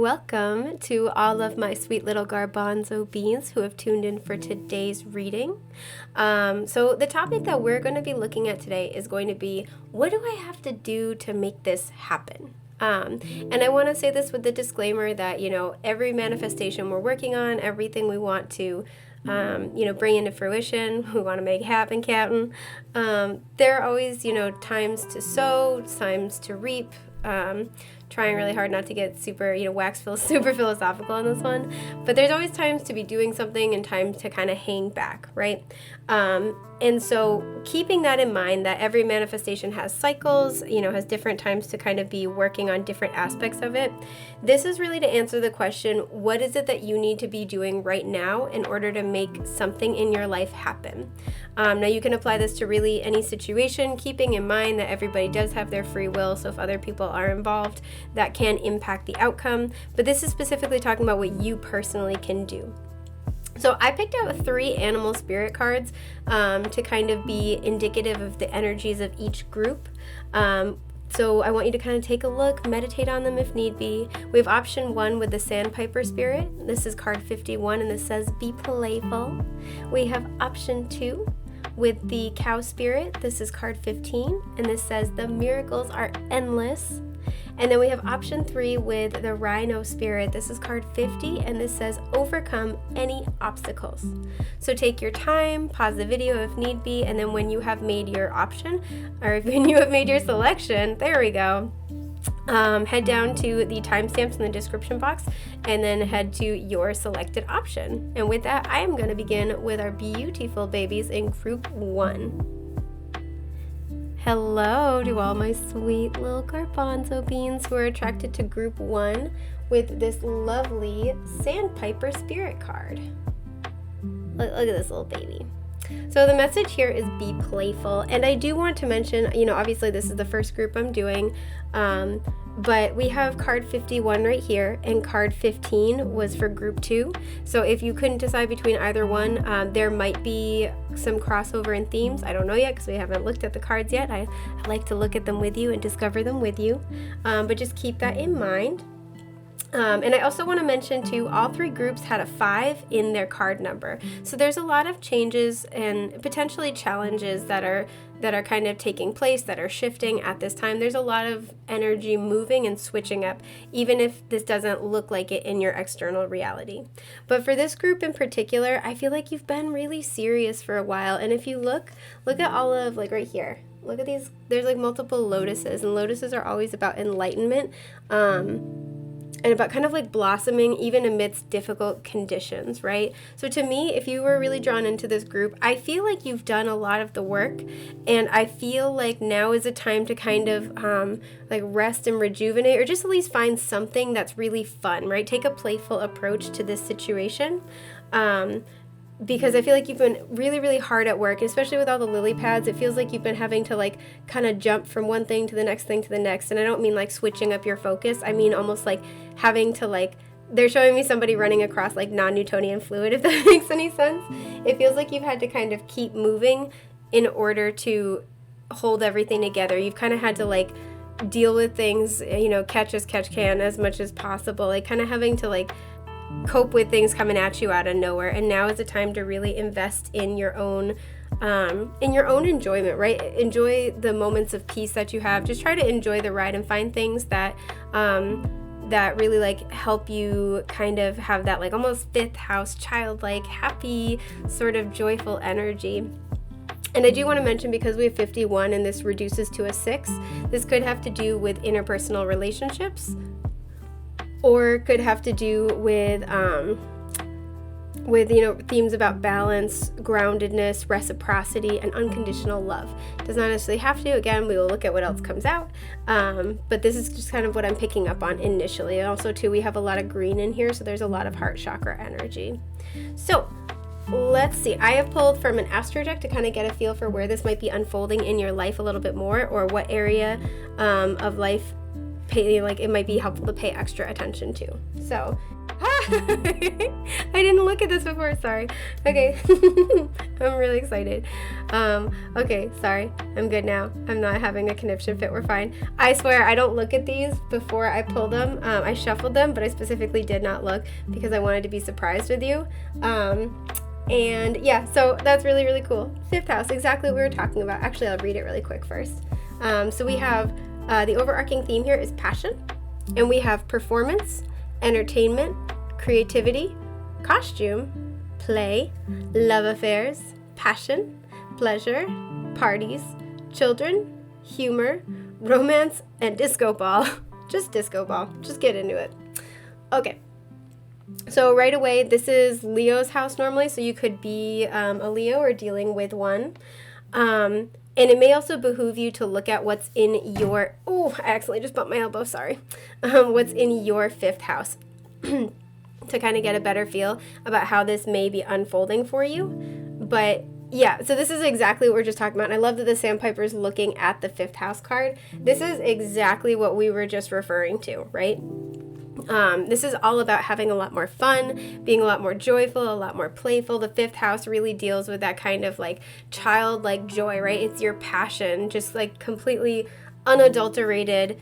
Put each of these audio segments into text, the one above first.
welcome to all of my sweet little garbanzo beans who have tuned in for today's reading. So the topic that we're going to be looking at today is going to be, what do I have to do to make this happen? And I want to say this with the disclaimer that, every manifestation we're working on, everything we want to bring into fruition, we want to make happen, Captain. There are always, times to sow, times to reap. Trying really hard not to get super philosophical on this one, but there's always times to be doing something and times to kind of hang back, right? And so keeping that in mind, that every manifestation has cycles, has different times to kind of be working on different aspects of it. This is really to answer the question, what is it that you need to be doing right now in order to make something in your life happen? Now you can apply this to really any situation, keeping in mind that everybody does have their free will, so if other people are involved, that can impact the outcome. But this is specifically talking about what you personally can do. So I picked out 3 animal spirit cards to kind of be indicative of the energies of each group. So I want you to kind of take a look, meditate on them if need be. We have option 1 with the sandpiper spirit. This is card 51 and this says, be playful. We have option 2 with the cow spirit. This is card 15 and this says, the miracles are endless. And then we have option 3 with the rhino spirit. This is card 50 and this says, overcome any obstacles. So take your time, pause the video if need be, and then when you have made your option, or when you have made your selection, there we go, head down to the timestamps in the description box and then head to your selected option. And with that, I am going to begin with our beautiful babies in group 1. Hello to all my sweet little garbanzo beans who are attracted to group 1 with this lovely sandpiper spirit card. Look at this little baby. So the message here is be playful, and I do want to mention, obviously this is the first group I'm doing, but we have card 51 right here, and card 15 was for group 2. So if you couldn't decide between either one, there might be some crossover in themes. I don't know yet because we haven't looked at the cards yet. I like to look at them with you and discover them with you, but just keep that in mind. And I also want to mention too, all 3 groups had a 5 in their card number. So there's a lot of changes and potentially challenges that are kind of taking place, that are shifting at this time. There's a lot of energy moving and switching up, even if this doesn't look like it in your external reality. But for this group in particular, I feel like you've been really serious for a while. And if you look at all of, like right here, look at these, there's like multiple lotuses, and lotuses are always about enlightenment, and about kind of like blossoming even amidst difficult conditions, right? So to me, if you were really drawn into this group, I feel like you've done a lot of the work, and I feel like now is a time to kind of like rest and rejuvenate, or just at least find something that's really fun, right? Take a playful approach to this situation. Because I feel like you've been really, really hard at work, and especially with all the lily pads, it feels like you've been having to like kind of jump from one thing to the next thing to the next. And I don't mean like switching up your focus. I mean almost like having to like, they're showing me somebody running across like non-Newtonian fluid, if that makes any sense. It feels like you've had to kind of keep moving in order to hold everything together. You've kind of had to like deal with things, catch as catch can as much as possible, like kind of having to like cope with things coming at you out of nowhere. And now is the time to really invest in your own enjoyment, right? Enjoy the moments of peace that you have. Just try to enjoy the ride and find things that really like help you kind of have that like almost 5th house childlike happy sort of joyful energy. And I do want to mention, because we have 51 and this reduces to a 6, this could have to do with interpersonal relationships, or could have to do with themes about balance, groundedness, reciprocity, and unconditional love. Does not necessarily have to. Again, we will look at what else comes out, but this is just kind of what I'm picking up on initially. And also too, we have a lot of green in here, so there's a lot of heart chakra energy. So let's see, I have pulled from an Astro deck to kind of get a feel for where this might be unfolding in your life a little bit more, or what area of life it might be helpful to pay extra attention to. So I didn't look at this before, sorry. Okay. I'm really excited. Okay, sorry. I'm good now. I'm not having a conniption fit. We're fine. I swear I don't look at these before I pull them. I shuffled them, but I specifically did not look because I wanted to be surprised with you. And yeah, so that's really, really cool. Fifth house, exactly what we were talking about. Actually, I'll read it really quick first. So we have the overarching theme here is passion, and we have performance, entertainment, creativity, costume, play, love affairs, passion, pleasure, parties, children, humor, romance, and disco ball. Just disco ball. Just get into it. Okay. So right away, this is Leo's house normally, so you could be a Leo or dealing with one. And it may also behoove you to look at what's in your, I accidentally just bumped my elbow, sorry. What's in your fifth house to kind of get a better feel about how this may be unfolding for you. But yeah, so this is exactly what we're just talking about. And I love that the Sandpiper is looking at the fifth house card. This is exactly what we were just referring to, right? This is all about having a lot more fun, being a lot more joyful, a lot more playful. The fifth house really deals with that kind of like childlike joy, right? It's your passion, just like completely unadulterated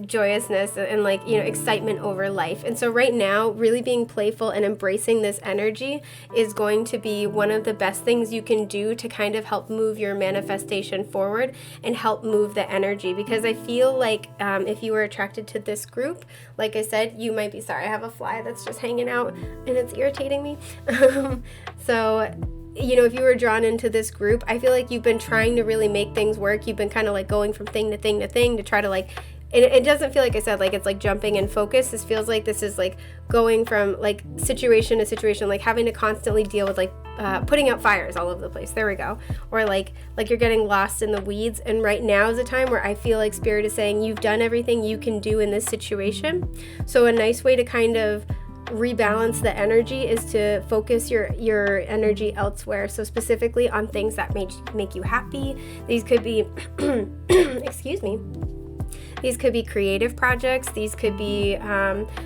joyousness and like, you know, excitement over life. And so right now, really being playful and embracing this energy is going to be one of the best things you can do to kind of help move your manifestation forward and help move the energy. Because I feel like if you were attracted to this group, like I said, you might be, sorry, I have a fly that's just hanging out and it's irritating me. So you know, if you were drawn into this group, I feel like you've been trying to really make things work. You've been kind of like going from thing to thing to thing to try to like, it doesn't feel like I said, like it's like jumping in focus. This feels like this is like going from like situation to situation, like having to constantly deal with like putting out fires all over the place. There we go. Or like you're getting lost in the weeds. And right now is a time where I feel like Spirit is saying you've done everything you can do in this situation. So a nice way to kind of rebalance the energy is to focus your energy elsewhere. So specifically on things that make you happy. These could be excuse me. These could be creative projects. These could be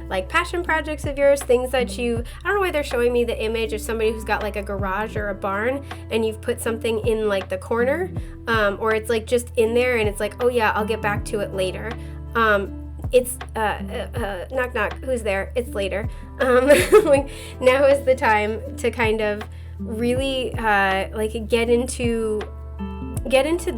like passion projects of yours, things that I don't know why they're showing me the image of somebody who's got like a garage or a barn and you've put something in like the corner, or it's like just in there and it's like, oh yeah, I'll get back to it later. It's knock knock, who's there? It's later. Like now is the time to kind of really like get into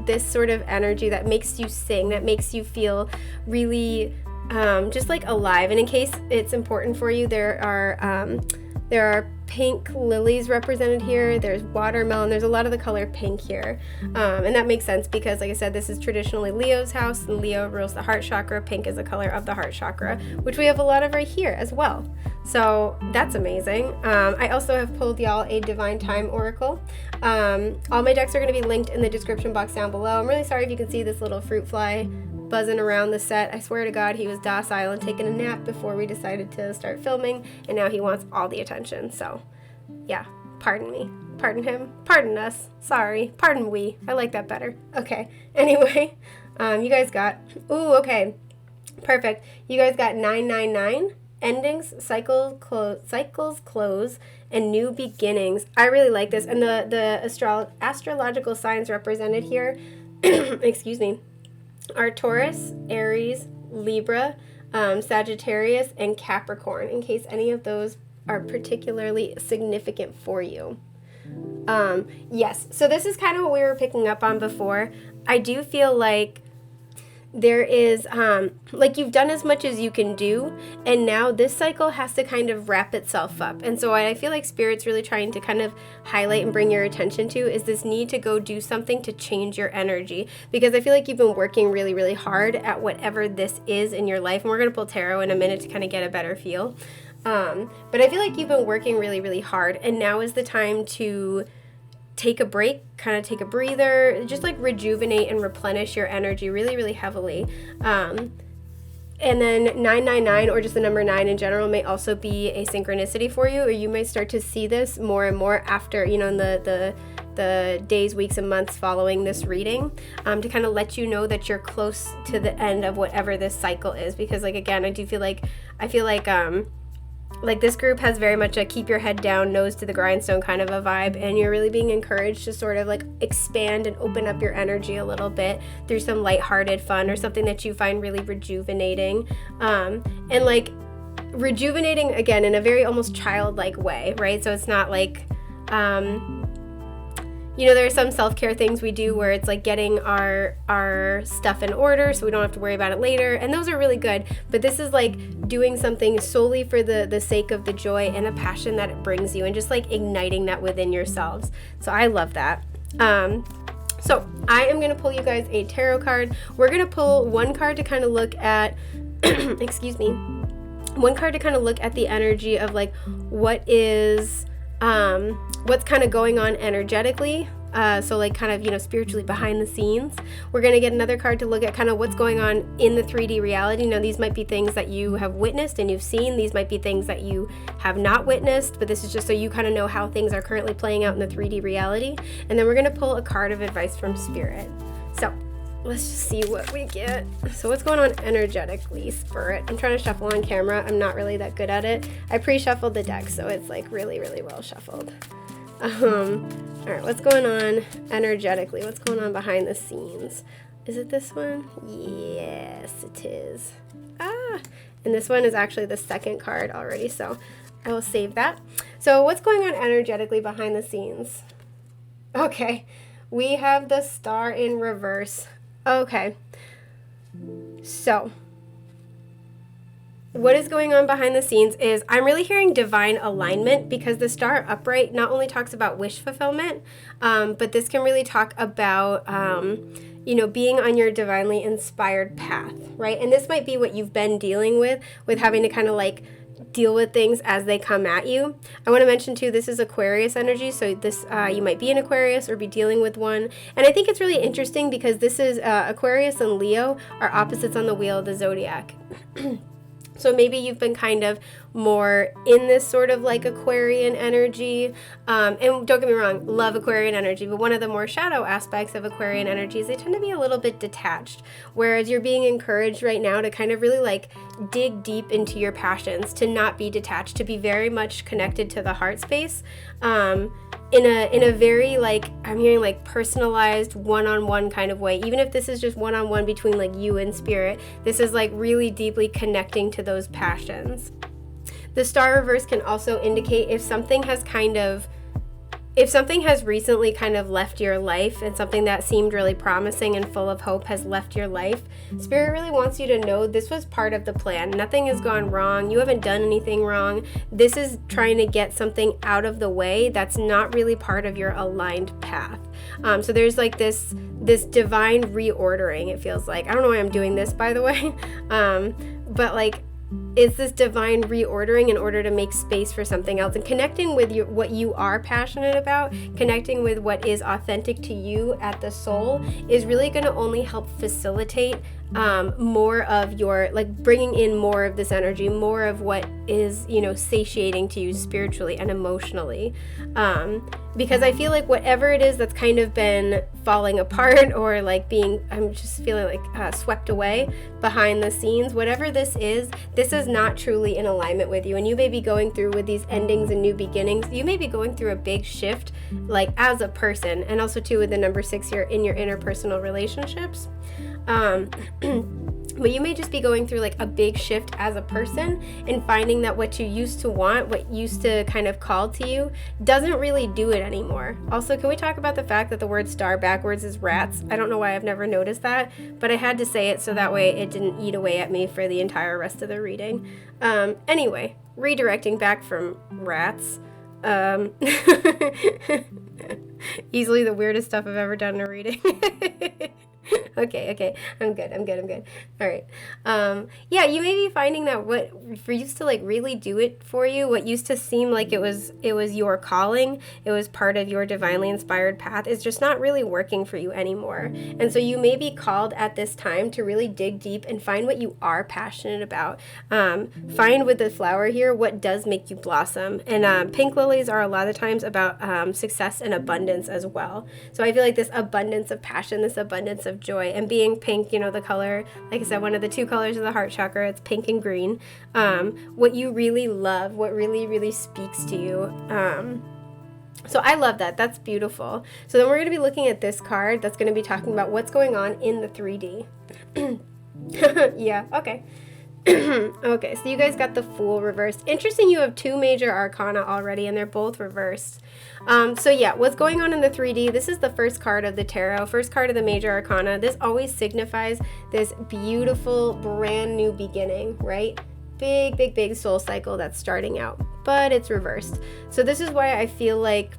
this sort of energy that makes you sing, that makes you feel really just like alive. And in case it's important for you, there are pink lilies represented here. There's watermelon. There's a lot of the color pink here. And that makes sense because, like I said, this is traditionally Leo's house, and Leo rules the heart chakra. Pink is the color of the heart chakra, which we have a lot of right here as well. So that's amazing. I also have pulled y'all a Divine Time Oracle. All my decks are going to be linked in the description box down below. I'm really sorry if you can see this little fruit fly buzzing around the set. I swear to God, he was docile and taking a nap before we decided to start filming, and now he wants all the attention. So yeah, pardon me, pardon him, pardon us, sorry, pardon we. I like that better. Okay, anyway, you guys got, okay, perfect. You guys got 999, endings, cycles close, and new beginnings. I really like this. And the astrological signs represented here, excuse me, are Taurus, Aries, Libra, Sagittarius, and Capricorn, in case any of those are particularly significant for you. Yes, so this is kind of what we were picking up on before. I do feel like there is, like you've done as much as you can do, and now this cycle has to kind of wrap itself up. And so what I feel like Spirit's really trying to kind of highlight and bring your attention to is this need to go do something to change your energy, because I feel like you've been working really, really hard at whatever this is in your life. And we're going to pull tarot in a minute to kind of get a better feel. But I feel like you've been working really, really hard, and now is the time to take a break, kind of take a breather, just like rejuvenate and replenish your energy really, really heavily. And then 999, or just the number 9 in general, may also be a synchronicity for you, or you may start to see this more and more after, you know, in the days, weeks, and months following this reading, to kind of let you know that you're close to the end of whatever this cycle is. Because, like, again, I feel like like this group has very much a keep your head down, nose to the grindstone kind of a vibe, and you're really being encouraged to sort of like expand and open up your energy a little bit through some lighthearted fun or something that you find really rejuvenating, and like rejuvenating again in a very almost childlike way, right? So it's not like you know, there are some self-care things we do where it's like getting our stuff in order so we don't have to worry about it later, and those are really good, but this is like doing something solely for the sake of the joy and the passion that it brings you, and just like igniting that within yourselves. So I love that. So I am going to pull you guys a tarot card. We're going to pull one card to kind of look at excuse me, one card to kind of look at the energy of like what is what's kind of going on energetically, so like kind of, you know, spiritually behind the scenes. We're going to get another card to look at kind of what's going on in the 3D reality. Now these might be things that you have witnessed and you've seen, these might be things that you have not witnessed, but this is just so you kind of know how things are currently playing out in the 3D reality. And then we're going to pull a card of advice from Spirit. So let's just see what we get. So what's going on energetically, Spirit? I'm trying to shuffle on camera. I'm not really that good at it. I pre-shuffled the deck, so it's like really, really well shuffled. All right, what's going on energetically? What's going on behind the scenes? Is it this one? Yes, it is. And this one is actually the second card already, so I will save that. So what's going on energetically behind the scenes? Okay, we have the Star in reverse. Okay, so what is going on behind the scenes is I'm really hearing divine alignment, because the Star upright not only talks about wish fulfillment, but this can really talk about, you know, being on your divinely inspired path, right? And this might be what you've been dealing with having to kind of like deal with things as they come at you. I want to mention too, this is Aquarius energy, so this you might be an Aquarius or be dealing with one, and I think it's really interesting because this is Aquarius and Leo are opposites on the wheel of the zodiac. So maybe you've been kind of more in this sort of like Aquarian energy, and don't get me wrong, love Aquarian energy, but one of the more shadow aspects of Aquarian energy is they tend to be a little bit detached, whereas you're being encouraged right now to kind of really like dig deep into your passions, to not be detached, to be very much connected to the heart space, in a very like, I'm hearing like personalized one-on-one kind of way. Even if this is just one-on-one between like you and Spirit, this is like really deeply connecting to those passions. The Star reverse can also indicate if something has recently kind of left your life, and something that seemed really promising and full of hope has left your life. Spirit really wants you to know this was part of the plan. Nothing has gone wrong. You haven't done anything wrong. This is trying to get something out of the way that's not really part of your aligned path. So there's like this divine reordering, it feels like. I don't know why I'm doing this, by the way, but like, it's this divine reordering in order to make space for something else, and connecting with what you are passionate about, connecting with what is authentic to you at the soul is really going to only help facilitate more of your, like, bringing in more of this energy, more of what is, you know, satiating to you spiritually and emotionally. Because I feel like whatever it is that's kind of been falling apart or like I'm just feeling like swept away behind the scenes, whatever this is not truly in alignment with you. And you may be going through with these endings and new beginnings. You may be going through a big shift, like as a person, and also too with the number 6 here in your interpersonal relationships. But you may just be going through like a big shift as a person and finding that what you used to want, what used to kind of call to you, doesn't really do it anymore. Also, can we talk about the fact that the word star backwards is rats? I don't know why I've never noticed that, but I had to say it so that way it didn't eat away at me for the entire rest of the reading. Anyway, redirecting back from rats. Easily the weirdest stuff I've ever done in a reading. Okay. I'm good. All right. Yeah, you may be finding that what used to like really do it for you, what used to seem like it was your calling, it was part of your divinely inspired path, is just not really working for you anymore. And so you may be called at this time to really dig deep and find what you are passionate about. Find with the flower here what does make you blossom. And pink lilies are a lot of times about success and abundance as well. So I feel like this abundance of passion, this abundance of joy, joy. And being pink, you know, the color, like I said, one of the 2 colors of the heart chakra, it's pink and green. What you really love, what really, really speaks to you. So I love that. That's beautiful. So then we're going to be looking at this card that's going to be talking about what's going on in the 3D. Yeah, okay. Okay, so you guys got the Fool reversed. Interesting, you have 2 major arcana already, and they're both reversed. So yeah, what's going on in the 3D? This is the first card of the tarot, first card of the major arcana. This always signifies this beautiful, brand new beginning, right? Big, big, big soul cycle that's starting out, but it's reversed. So this is why I feel like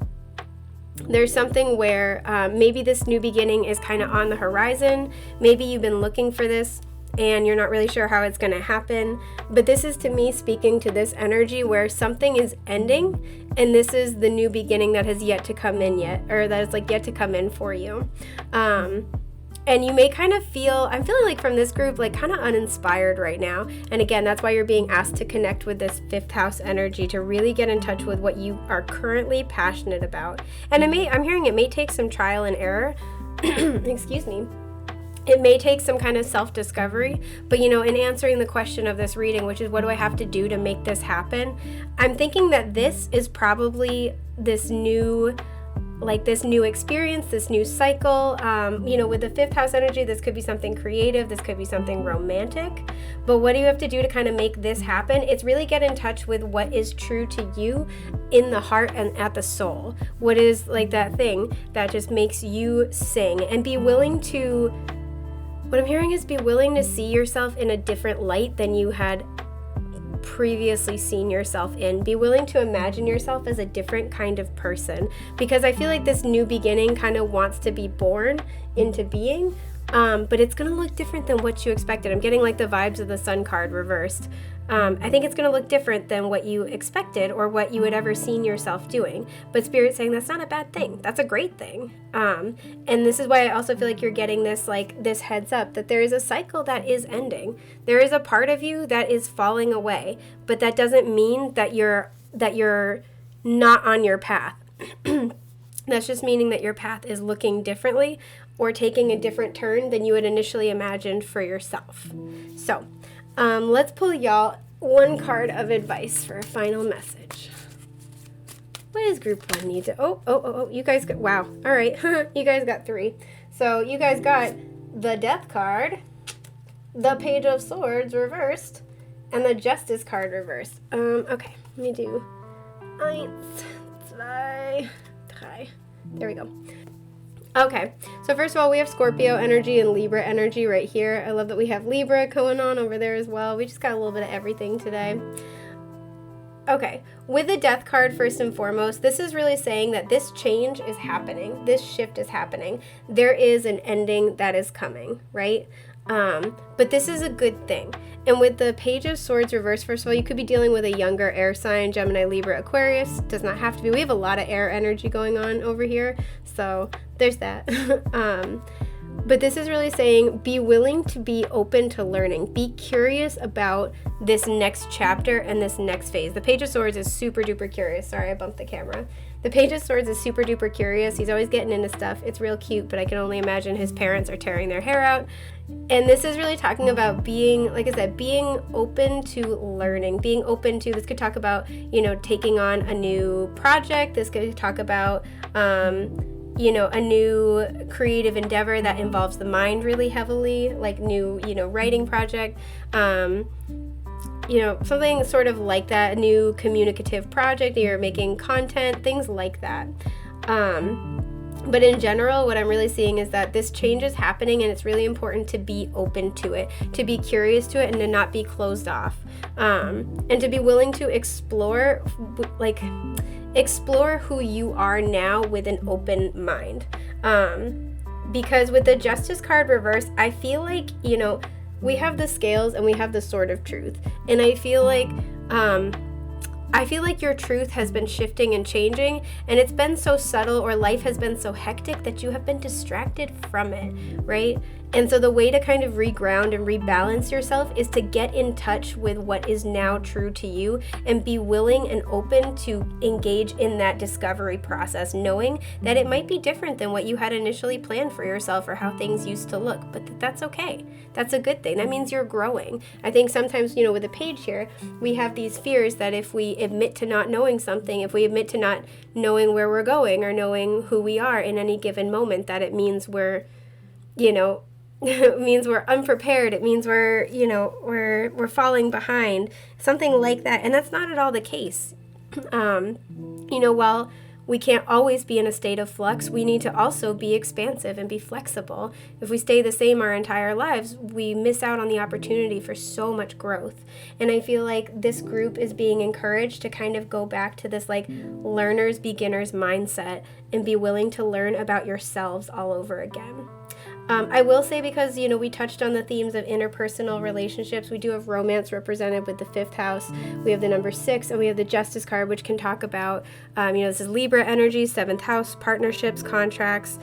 there's something where maybe this new beginning is kind of on the horizon. Maybe you've been looking for this and you're not really sure how it's going to happen. But this is, to me, speaking to this energy where something is ending and this is the new beginning that has yet to come in yet, or that is like yet to come in for you. And you may kind of feel, I'm feeling like from this group, like kind of uninspired right now. And again, that's why you're being asked to connect with this 5th house energy, to really get in touch with what you are currently passionate about. And I'm hearing it may take some trial and error. Excuse me. It may take some kind of self-discovery, but you know, in answering the question of this reading, which is what do I have to do to make this happen? I'm thinking that this is probably this new experience, this new cycle. You know, with the 5th house energy, this could be something creative, this could be something romantic, but what do you have to do to kind of make this happen? It's really get in touch with what is true to you in the heart and at the soul. What is like that thing that just makes you sing, and be willing to, what I'm hearing is be willing to see yourself in a different light than you had previously seen yourself in. Be willing to imagine yourself as a different kind of person, because I feel like this new beginning kind of wants to be born into being, but it's going to look different than what you expected. I'm getting like the vibes of the Sun card reversed. I think it's going to look different than what you expected or what you had ever seen yourself doing. But Spirit's saying that's not a bad thing. That's a great thing. And this is why I also feel like you're getting this, like, this heads up that there is a cycle that is ending. There is a part of you that is falling away, but that doesn't mean that you're not on your path. That's just meaning that your path is looking differently or taking a different turn than you had initially imagined for yourself. So, let's pull y'all one card of advice for a final message. What does group 1 need to... Oh, you guys got... Wow. All right. You guys got 3. So you guys got the Death card, the Page of Swords reversed, and the Justice card reversed. Okay. Let me do 1, 2, 3. There we go. Okay, so first of all, we have Scorpio energy and Libra energy right here. I love that we have Libra going on over there as well. We just got a little bit of everything today. Okay, with the Death card, first and foremost, this is really saying that this change is happening. This shift is happening. There is an ending that is coming, right? But this is a good thing. And with the Page of Swords reversed, first of all, you could be dealing with a younger air sign, Gemini, Libra, Aquarius. Does not have to be. We have a lot of air energy going on over here, so there's that. But this is really saying be willing to be open to learning. Be curious about this next chapter and this next phase. The Page of Swords is super duper curious. Sorry, I bumped the camera. The Page of Swords is super duper curious. He's always getting into stuff. It's real cute, but I can only imagine his parents are tearing their hair out. And this is really talking about being, like I said, being open to learning, being open to, this could talk about, you know, taking on a new project. This could talk about, you know, a new creative endeavor that involves the mind really heavily, like new, you know, writing project, you know, something sort of like that, a new communicative project, you're making content, things like that. But in general, what I'm really seeing is that this change is happening and it's really important to be open to it, to be curious to it and to not be closed off. And to be willing to explore who you are now with an open mind. Because with the Justice card reversed, I feel like, you know, we have the scales and we have the sword of truth. And I feel like your truth has been shifting and changing, and it's been so subtle, or life has been so hectic that you have been distracted from it, right? And so the way to kind of reground and rebalance yourself is to get in touch with what is now true to you and be willing and open to engage in that discovery process, knowing that it might be different than what you had initially planned for yourself or how things used to look, but that's okay. That's a good thing. That means you're growing. I think sometimes, with the page here, we have these fears that if we admit to not knowing something, if we admit to not knowing where we're going or knowing who we are in any given moment, that it means we're, it means we're unprepared. It means we're falling behind, something like that. And that's not at all the case. While we can't always be in a state of flux, we need to also be expansive and be flexible. If we stay the same our entire lives, we miss out on the opportunity for so much growth. And I feel like this group is being encouraged to kind of go back to this like learner's beginner's mindset and be willing to learn about yourselves all over again. I will say, because, we touched on the themes of interpersonal relationships, we do have romance represented with the 5th house. We have the number 6, and we have the Justice card, which can talk about, this is Libra energy, 7th house, partnerships, contracts.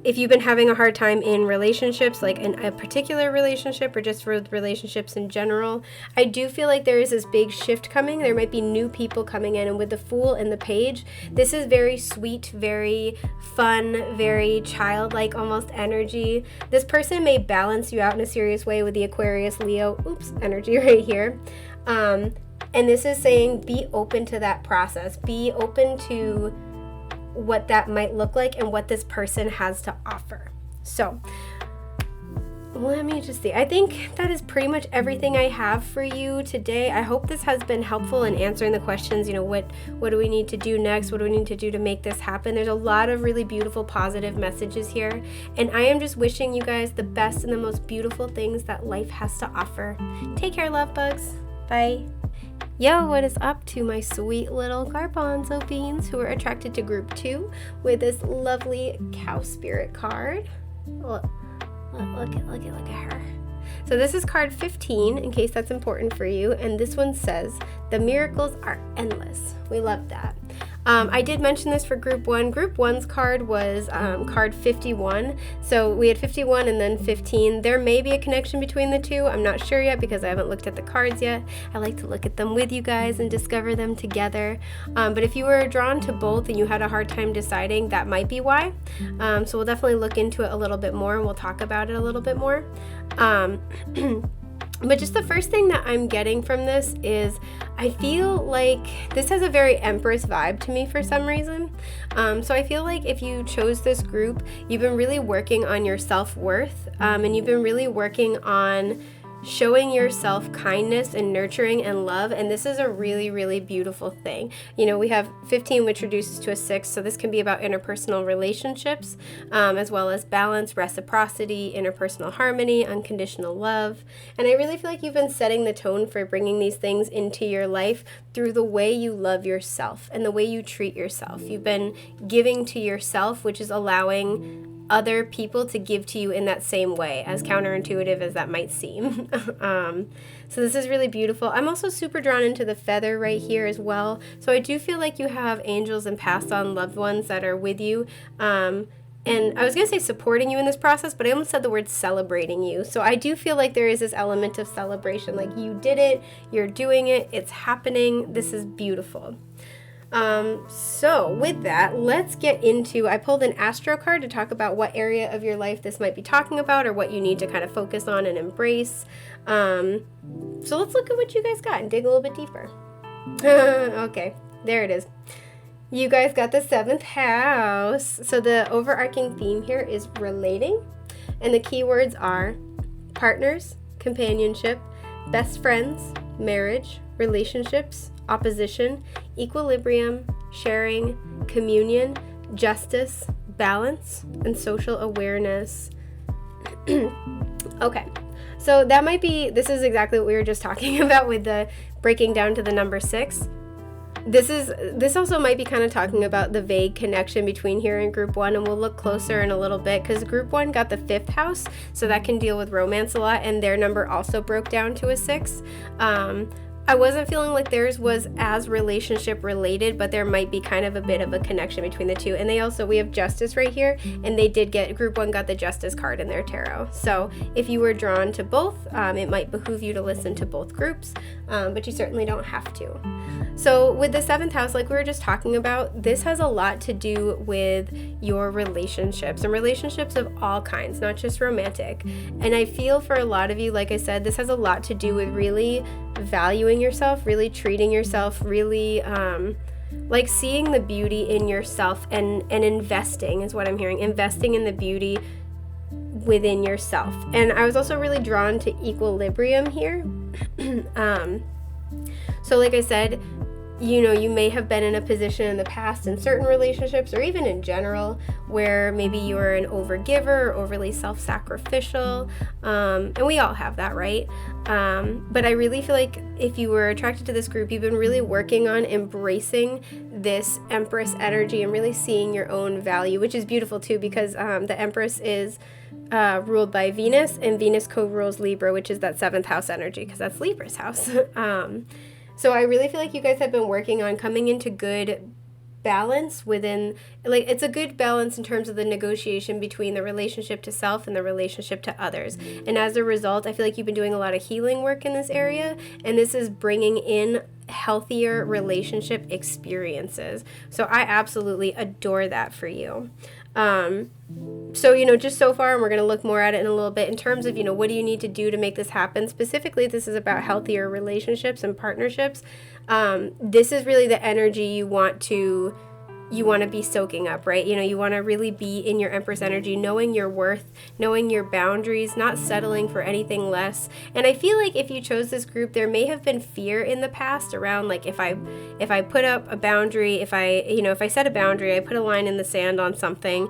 If you've been having a hard time in relationships, like in a particular relationship or just with relationships in general, I do feel like there is this big shift coming. There might be new people coming in, and with the Fool and the Page, this is very sweet, very fun, very childlike almost energy. This person may balance you out in a serious way with the Aquarius, Leo, energy right here. And this is saying be open to that process. Be open to what that might look like and what this person has to offer. So let me just see. I think that is pretty much everything I have for you today. I hope this has been helpful in answering the questions, what do we need to do next? What do we need to do to make this happen? There's a lot of really beautiful, positive messages here. And I am just wishing you guys the best and the most beautiful things that life has to offer. Take care, love bugs. Bye. Yo, what is up to my sweet little garbanzo beans who are attracted to group 2 with this lovely cow spirit card. Look at her. So this is card 15, in case that's important for you, and this one says, the miracles are endless. We love that. I did mention this for group 1. Group 1's card was card 51. So we had 51 and then 15. There may be a connection between the two. I'm not sure yet because I haven't looked at the cards yet. I like to look at them with you guys and discover them together. But if you were drawn to both and you had a hard time deciding, that might be why. So we'll definitely look into it a little bit more and we'll talk about it a little bit more. But just the first thing that I'm getting from this is I feel like this has a very Empress vibe to me for some reason. So I feel like if you chose this group, you've been really working on your self-worth, and you've been really working on showing yourself kindness and nurturing and love, and this is a really, really beautiful thing. We have 15, which reduces to a 6, so this can be about interpersonal relationships, as well as balance, reciprocity, interpersonal harmony, unconditional love. And I really feel like you've been setting the tone for bringing these things into your life through the way you love yourself and the way you treat yourself. You've been giving to yourself, which is allowing other people to give to you in that same way, as counterintuitive as that might seem. So this is really beautiful. I'm also super drawn into the feather right here as well. So I do feel like you have angels and passed on loved ones that are with you. And I was going to say supporting you in this process, but I almost said the word celebrating you. So I do feel like there is this element of celebration, like you did it, you're doing it, it's happening, this is beautiful. So with that, let's get into, I pulled an Astro card to talk about what area of your life this might be talking about or what you need to kind of focus on and embrace. So let's look at what you guys got and dig a little bit deeper. Okay, there it is. You guys got the 7th house. So the overarching theme here is relating, and the keywords are partners, companionship, best friends, marriage, relationships, opposition, equilibrium, sharing, communion, justice, balance, and social awareness. Okay, so that might be, this is exactly what we were just talking about with the breaking down to the number 6. This also might be kind of talking about the vague connection between here and group 1, and we'll look closer in a little bit because group 1 got the 5th house, so that can deal with romance a lot, and their number also broke down to a 6. I wasn't feeling like theirs was as relationship related, but there might be kind of a bit of a connection between the two. And we have Justice right here, and they did get, group 1 got the Justice card in their tarot. So if you were drawn to both, it might behoove you to listen to both groups, but you certainly don't have to. So with the 7th house, like we were just talking about, this has a lot to do with your relationships, and relationships of all kinds, not just romantic. And I feel for a lot of you, like I said, this has a lot to do with really valuing yourself, really treating yourself, really like seeing the beauty in yourself, and investing is what I'm hearing, investing in the beauty within yourself. And I was also really drawn to equilibrium here. So like I said, you may have been in a position in the past in certain relationships, or even in general, where maybe you were an overgiver or overly self-sacrificial, and we all have that, right? But I really feel like if you were attracted to this group, you've been really working on embracing this Empress energy and really seeing your own value, which is beautiful too, because the Empress is ruled by Venus, and Venus co-rules Libra, which is that 7th house energy, because that's Libra's house. So I really feel like you guys have been working on coming into good balance within, like, it's a good balance in terms of the negotiation between the relationship to self and the relationship to others. And as a result, I feel like you've been doing a lot of healing work in this area, and this is bringing in healthier relationship experiences. So I absolutely adore that for you. So, just so far, and we're going to look more at it in a little bit, in terms of, what do you need to do to make this happen? Specifically, this is about healthier relationships and partnerships. This is really the energy you want to be soaking up, right? You want to really be in your Empress energy, knowing your worth, knowing your boundaries, not settling for anything less. And I feel like if you chose this group, there may have been fear in the past around, like, if I put up a boundary, if I set a boundary, I put a line in the sand on something,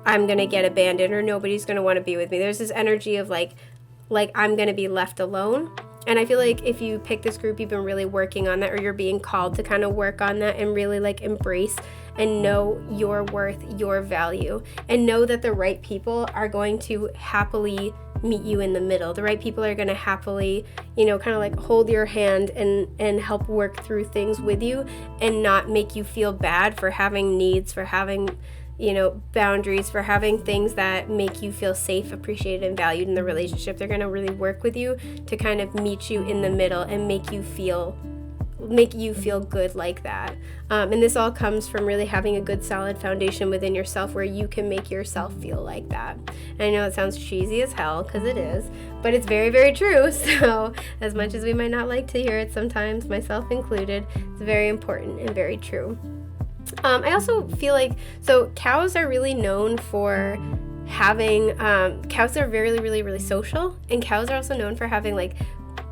I'm going to get abandoned, or nobody's going to want to be with me. There's this energy of like I'm going to be left alone. And I feel like if you pick this group, you've been really working on that, or you're being called to kind of work on that and really embrace and know your worth, your value, and know that the right people are going to happily meet you in the middle. The right people are going to happily, hold your hand and help work through things with you, and not make you feel bad for having needs, for having boundaries, for having things that make you feel safe, appreciated, and valued in the relationship. They're going to really work with you to kind of meet you in the middle and make you feel good like that. And this all comes from really having a good solid foundation within yourself, where you can make yourself feel like that. And I know it sounds cheesy as hell, because it is, but it's very, very true. So as much as we might not like to hear it sometimes, myself included, it's very important and very true. I also feel like, so cows are really known for having, cows are really, really, really social, and cows are also known for having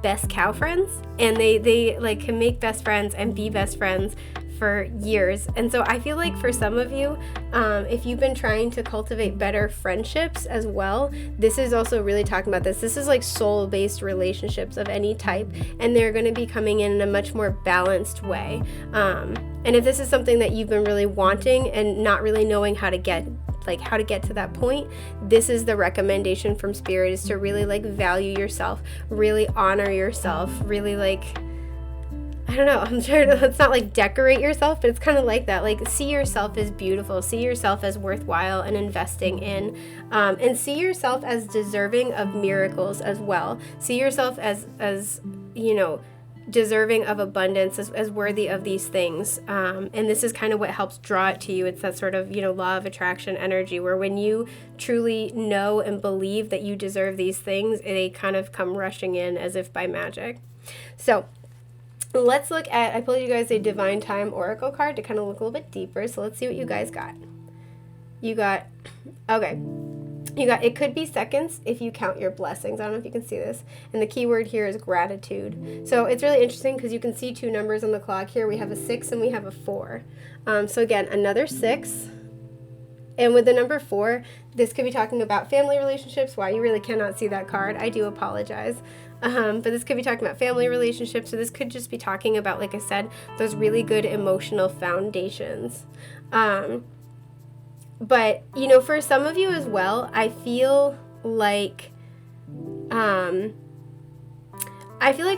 best cow friends, and they can make best friends and be best friends for years. And so I feel like for some of you, if you've been trying to cultivate better friendships as well, this is also really talking about this. This is soul-based relationships of any type, and they're going to be coming in a much more balanced way. And if this is something that you've been really wanting and not really knowing how to get to that point, this is the recommendation from Spirit, is to really value yourself, really honor yourself, really I don't know, I'm sure it's not decorate yourself, but it's kind of like that. See yourself as beautiful, see yourself as worthwhile and investing in, and see yourself as deserving of miracles as well. See yourself as deserving of abundance, as worthy of these things. And this is kind of what helps draw it to you. It's that sort of, law of attraction energy, where when you truly know and believe that you deserve these things, they kind of come rushing in as if by magic. So let's look at, I pulled you guys a Divine Time Oracle card to kind of look a little bit deeper. So let's see what you guys got. You got, it could be seconds if you count your blessings. I don't know if you can see this. And the key word here is gratitude. So it's really interesting because you can see two numbers on the clock here. We have a 6 and we have a 4. So again, another 6. And with the number 4, this could be talking about family relationships. Wow, you really cannot see that card. I do apologize. But this could be talking about family relationships. So this could just be talking about, like I said, those really good emotional foundations. But, for some of you as well, I feel like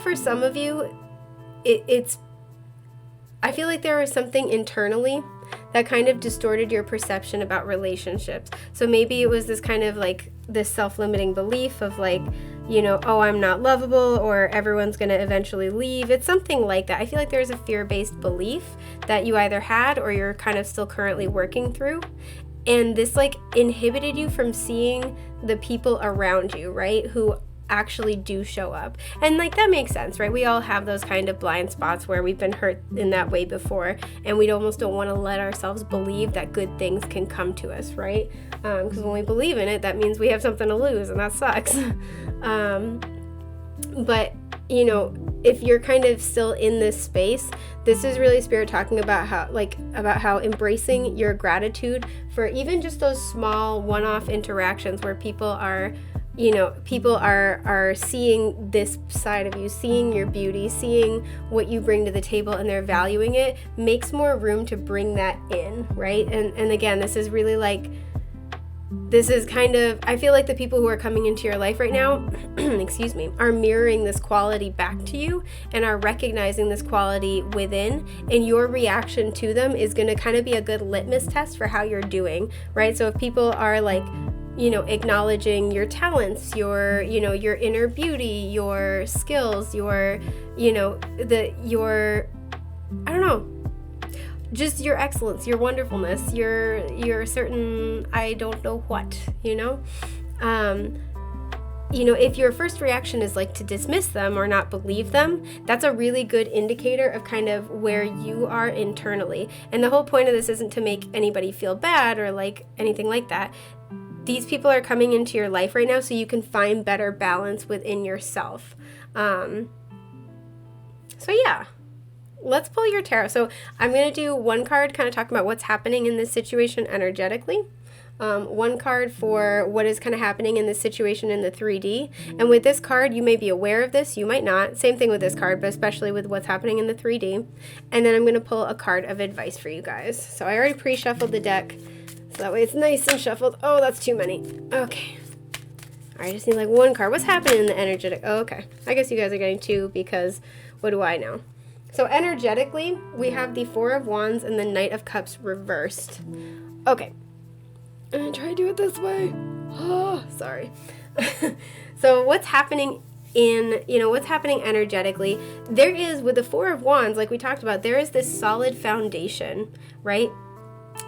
for some of you, I feel like there was something internally that kind of distorted your perception about relationships. So maybe it was this kind of like this self-limiting belief of like, you know, oh, I'm not lovable, or everyone's going to eventually leave. It's something like that. I feel like there's a fear-based belief that you either had or you're kind of still currently working through. And this like inhibited you from seeing the people around you, right? Who actually do show up. And like that makes sense, right? We all have those kind of blind spots where we've been hurt in that way before, and we almost don't want to let ourselves believe that good things can come to us, right? Because when we believe in it, that means we have something to lose, and that sucks. But you know, if you're kind of still in this space, this is really Spirit talking about how embracing your gratitude for even just those small one-off interactions where people are seeing this side of you, seeing your beauty, seeing what you bring to the table, and they're valuing it, makes more room to bring that in, right? And again, this is really like, this is kind of, I feel like the people who are coming into your life right now, excuse me, are mirroring this quality back to you and are recognizing this quality within, and your reaction to them is going to kind of be a good litmus test for how you're doing, right? So if people are like, you know, acknowledging your talents, your inner beauty, your skills, your just your excellence, your wonderfulness, your certain, I don't know what, if your first reaction is like to dismiss them or not believe them, that's a really good indicator of kind of where you are internally. And the whole point of this isn't to make anybody feel bad or like anything like that. These people are coming into your life right now so you can find better balance within yourself. So yeah, let's pull your tarot. So I'm going to do one card kind of talking about what's happening in this situation energetically. One card for what is kind of happening in this situation in the 3D. And with this card, you may be aware of this, you might not. Same thing with this card, but especially with what's happening in the 3D. And then I'm going to pull a card of advice for you guys. So I already pre-shuffled the deck. That way it's nice and shuffled. Oh, that's too many. Okay. All right, I just need like one card. What's happening in the energetic? Oh, okay. I guess you guys are getting two because what do I know? So energetically, we have the Four of Wands and the Knight of Cups reversed. Okay. I'm going to try to do it this way. Oh, sorry. So what's happening energetically? There is, with the Four of Wands, like we talked about, there is this solid foundation, right?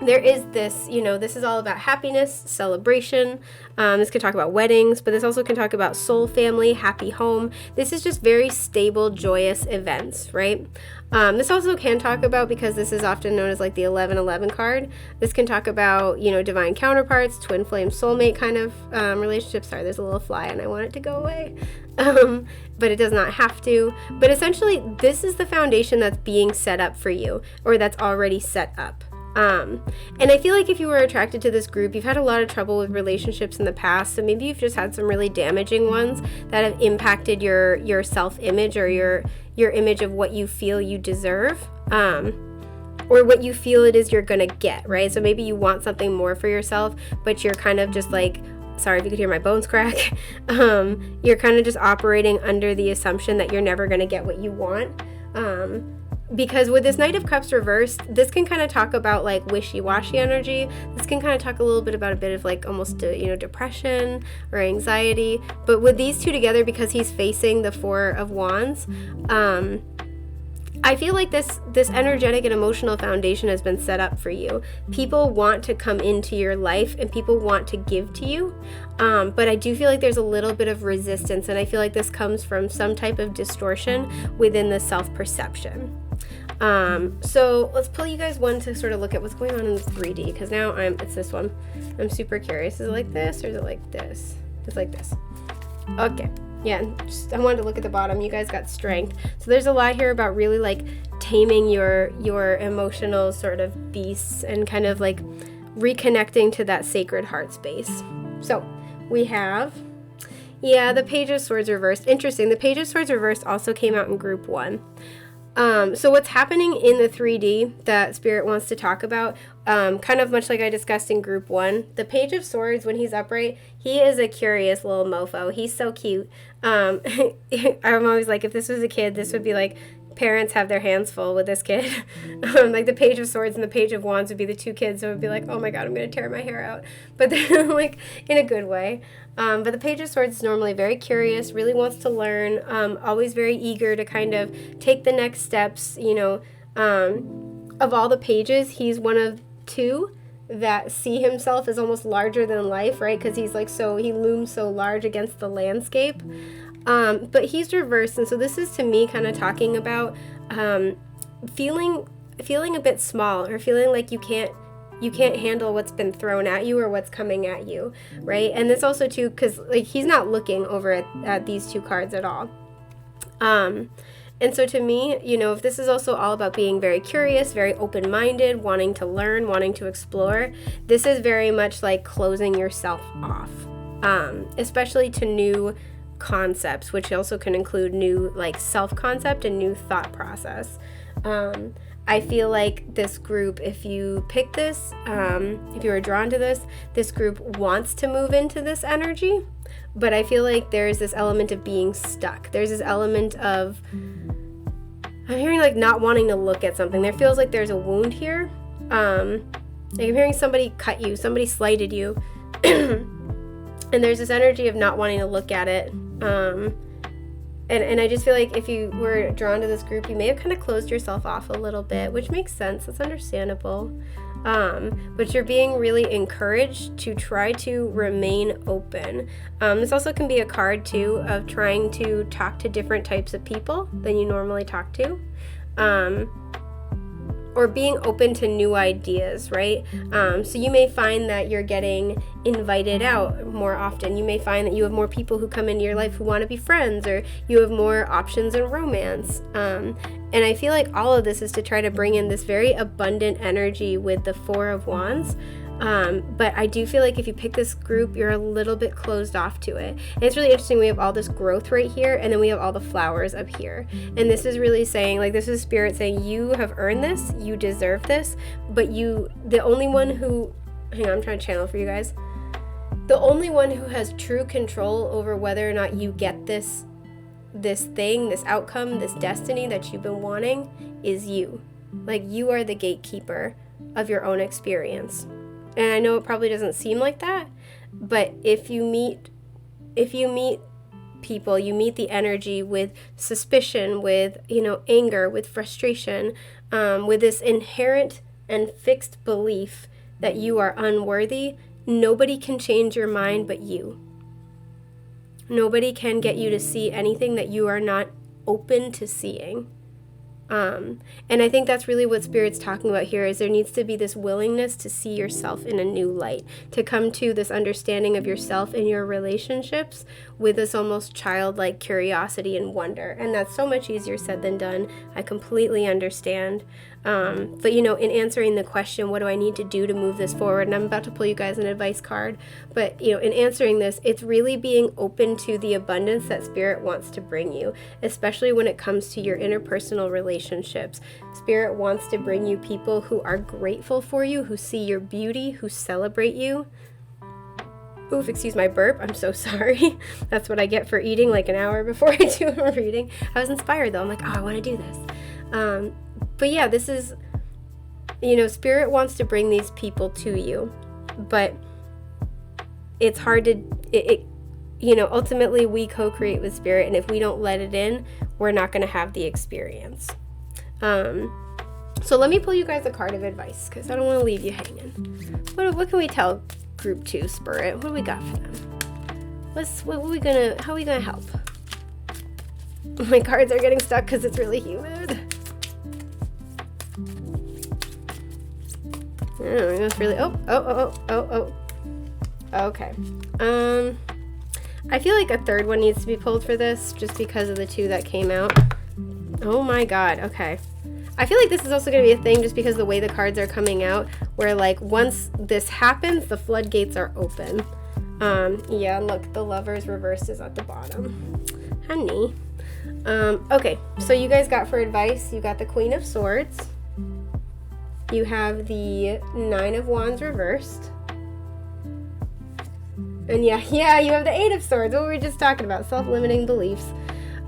There is this, this is all about happiness, celebration. This could talk about weddings, but this also can talk about soul family, happy home. This is just very stable, joyous events, right? This also can talk about, because this is often known as like the 1111 card, this can talk about, divine counterparts, twin flame, soulmate kind of relationships. Sorry, there's a little fly and I want it to go away. But it does not have to. But essentially, this is the foundation that's being set up for you, or that's already set up. And I feel like if you were attracted to this group, you've had a lot of trouble with relationships in the past, so maybe you've just had some really damaging ones that have impacted your self-image or your image of what you feel you deserve, or what you feel it is you're gonna get, right? So maybe you want something more for yourself, but you're kind of just like, sorry if you could hear my bones crack, you're kind of just operating under the assumption that you're never gonna get what you want. Because with this Knight of Cups reversed, this can kind of talk about like wishy-washy energy. This can kind of talk a little bit about a bit of like almost depression or anxiety. But with these two together, because he's facing the Four of Wands, I feel like this energetic and emotional foundation has been set up for you. People want to come into your life and people want to give to you. But I do feel like there's a little bit of resistance, and I feel like this comes from some type of distortion within the self-perception. So let's pull you guys one to sort of look at what's going on in the 3D, because now it's this one. I'm super curious. Is it like this or is it like this? It's like this. Okay. Yeah, I wanted to look at the bottom. You guys got strength. So there's a lot here about really like taming your emotional sort of beasts and kind of like reconnecting to that sacred heart space. So we have, the Page of Swords reversed. Interesting. The Page of Swords reversed also came out in group 1. So what's happening in the 3D that Spirit wants to talk about, kind of much like I discussed in group 1, the Page of Swords, when he's upright, he is a curious little mofo. He's so cute. I'm always like, if this was a kid, this would be like parents have their hands full with this kid. Like the Page of Swords and the Page of Wands would be the two kids, so it would be like, oh my god, I'm going to tear my hair out. But they're like in a good way. But the Page of Swords is normally very curious, really wants to learn, always very eager to kind of take the next steps. You know, of all the pages, he's one of two that see himself as almost larger than life, right? Because he's like he looms so large against the landscape. But he's reversed, and so this is to me kind of talking about feeling a bit small, or feeling like you can't handle what's been thrown at you or what's coming at you, right? And this also too, because like he's not looking over at these two cards at all. And so to me, you know, if this is also all about being very curious, very open-minded, wanting to learn, wanting to explore, this is very much like closing yourself off, especially to new concepts, which also can include new like self-concept and new thought process. I feel like this group, if you pick this, if you are drawn to this group wants to move into this energy, but I feel like there's this element of being stuck. There's this element of, I'm hearing like not wanting to look at something. There feels like there's a wound here. Like I'm hearing somebody cut you, somebody slighted you, and there's this energy of not wanting to look at it. And I just feel like if you were drawn to this group, you may have kind of closed yourself off a little bit, which makes sense. That's understandable. But you're being really encouraged to try to remain open. This also can be a card, too, of trying to talk to different types of people than you normally talk to. Or being open to new ideas, right? So you may find that you're getting invited out more often. You may find that you have more people who come into your life who want to be friends, or you have more options in romance. And I feel like all of this is to try to bring in this very abundant energy with the Four of Wands. But I do feel like if you pick this group, you're a little bit closed off to it. And it's really interesting. We have all this growth right here, and then we have all the flowers up here. And this is really saying, like, this is Spirit saying, you have earned this, you deserve this, but the only one who, hang on, I'm trying to channel for you guys. The only one who has true control over whether or not you get this thing, this outcome, this destiny that you've been wanting is you. Like, you are the gatekeeper of your own experience. And I know it probably doesn't seem like that, but if you meet people, you meet the energy with suspicion, with, you know, anger, with frustration, with this inherent and fixed belief that you are unworthy, nobody can change your mind but you. Nobody can get you to see anything that you are not open to seeing. And I think that's really what Spirit's talking about here, is there needs to be this willingness to see yourself in a new light, to come to this understanding of yourself and your relationships with this almost childlike curiosity and wonder. And that's so much easier said than done. I completely understand. But, you know, in answering the question, what do I need to do to move this forward? And I'm about to pull you guys an advice card. But, you know, in answering this, it's really being open to the abundance that Spirit wants to bring you, especially when it comes to your interpersonal relationships. Spirit wants to bring you people who are grateful for you, who see your beauty, who celebrate you. Oof, excuse my burp. I'm so sorry. That's what I get for eating like an hour before I do a reading. I was inspired though. I'm like, oh, I want to do this. But yeah, this is, you know, Spirit wants to bring these people to you, but it's hard to, you know, ultimately we co-create with Spirit, and if we don't let it in, we're not going to have the experience. So let me pull you guys a card of advice, because I don't want to leave you hanging. What can we tell Group 2 Spirit? What do we got for them? How are we gonna help? My cards are getting stuck because it's really humid. Oh, that's really, oh. Okay. I feel like a third one needs to be pulled for this, just because of the two that came out. Oh my god, okay. I feel like this is also going to be a thing just because the way the cards are coming out, where like once this happens, the floodgates are open. Yeah, look, the Lover's reversed is at the bottom. Honey. Okay, so you guys got for advice, you got the Queen of Swords. You have the Nine of Wands reversed. And yeah, you have the Eight of Swords, what we were just talking about, self-limiting beliefs.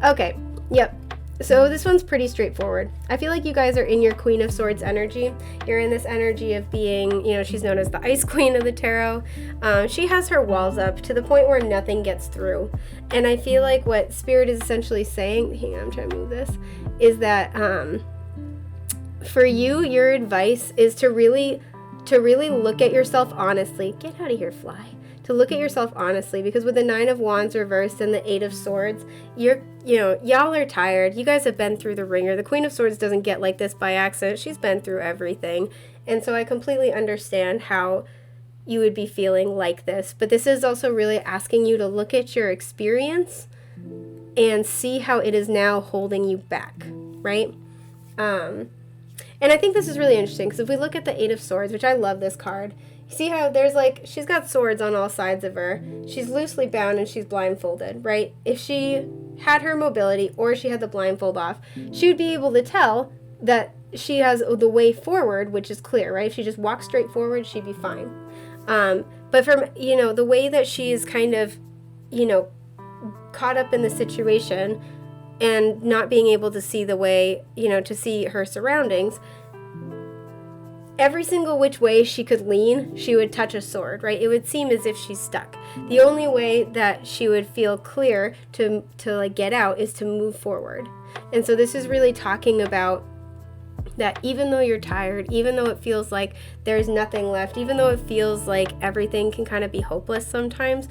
Okay, yep. So this one's pretty straightforward. I feel like you guys are in your Queen of Swords energy. You're in this energy of being, she's known as the Ice Queen of the Tarot. She has her walls up to the point where nothing gets through. And I feel like what Spirit is essentially saying, hang on, I'm trying to move this, is that for you, your advice is to really look at yourself honestly. Get out of here, fly. To look at yourself honestly, because with the 9 of Wands reversed and the 8 of Swords, y'all are tired. You guys have been through the ringer. The Queen of Swords doesn't get like this by accident. She's been through everything. And so I completely understand how you would be feeling like this. But this is also really asking you to look at your experience and see how it is now holding you back, right? And I think this is really interesting, because if we look at the 8 of Swords, which I love this card, see how there's she's got swords on all sides of her. She's loosely bound and she's blindfolded, right? If she had her mobility or she had the blindfold off, she would be able to tell that she has the way forward, which is clear, right? If she just walks straight forward, she'd be fine. But from, the way that she's kind of, caught up in the situation and not being able to see the way, to see her surroundings, every single which way she could lean, she would touch a sword, right? It would seem as if she's stuck. The only way that she would feel clear to get out is to move forward. And so this is really talking about that even though you're tired, even though it feels like there's nothing left, even though it feels like everything can kind of be hopeless sometimes,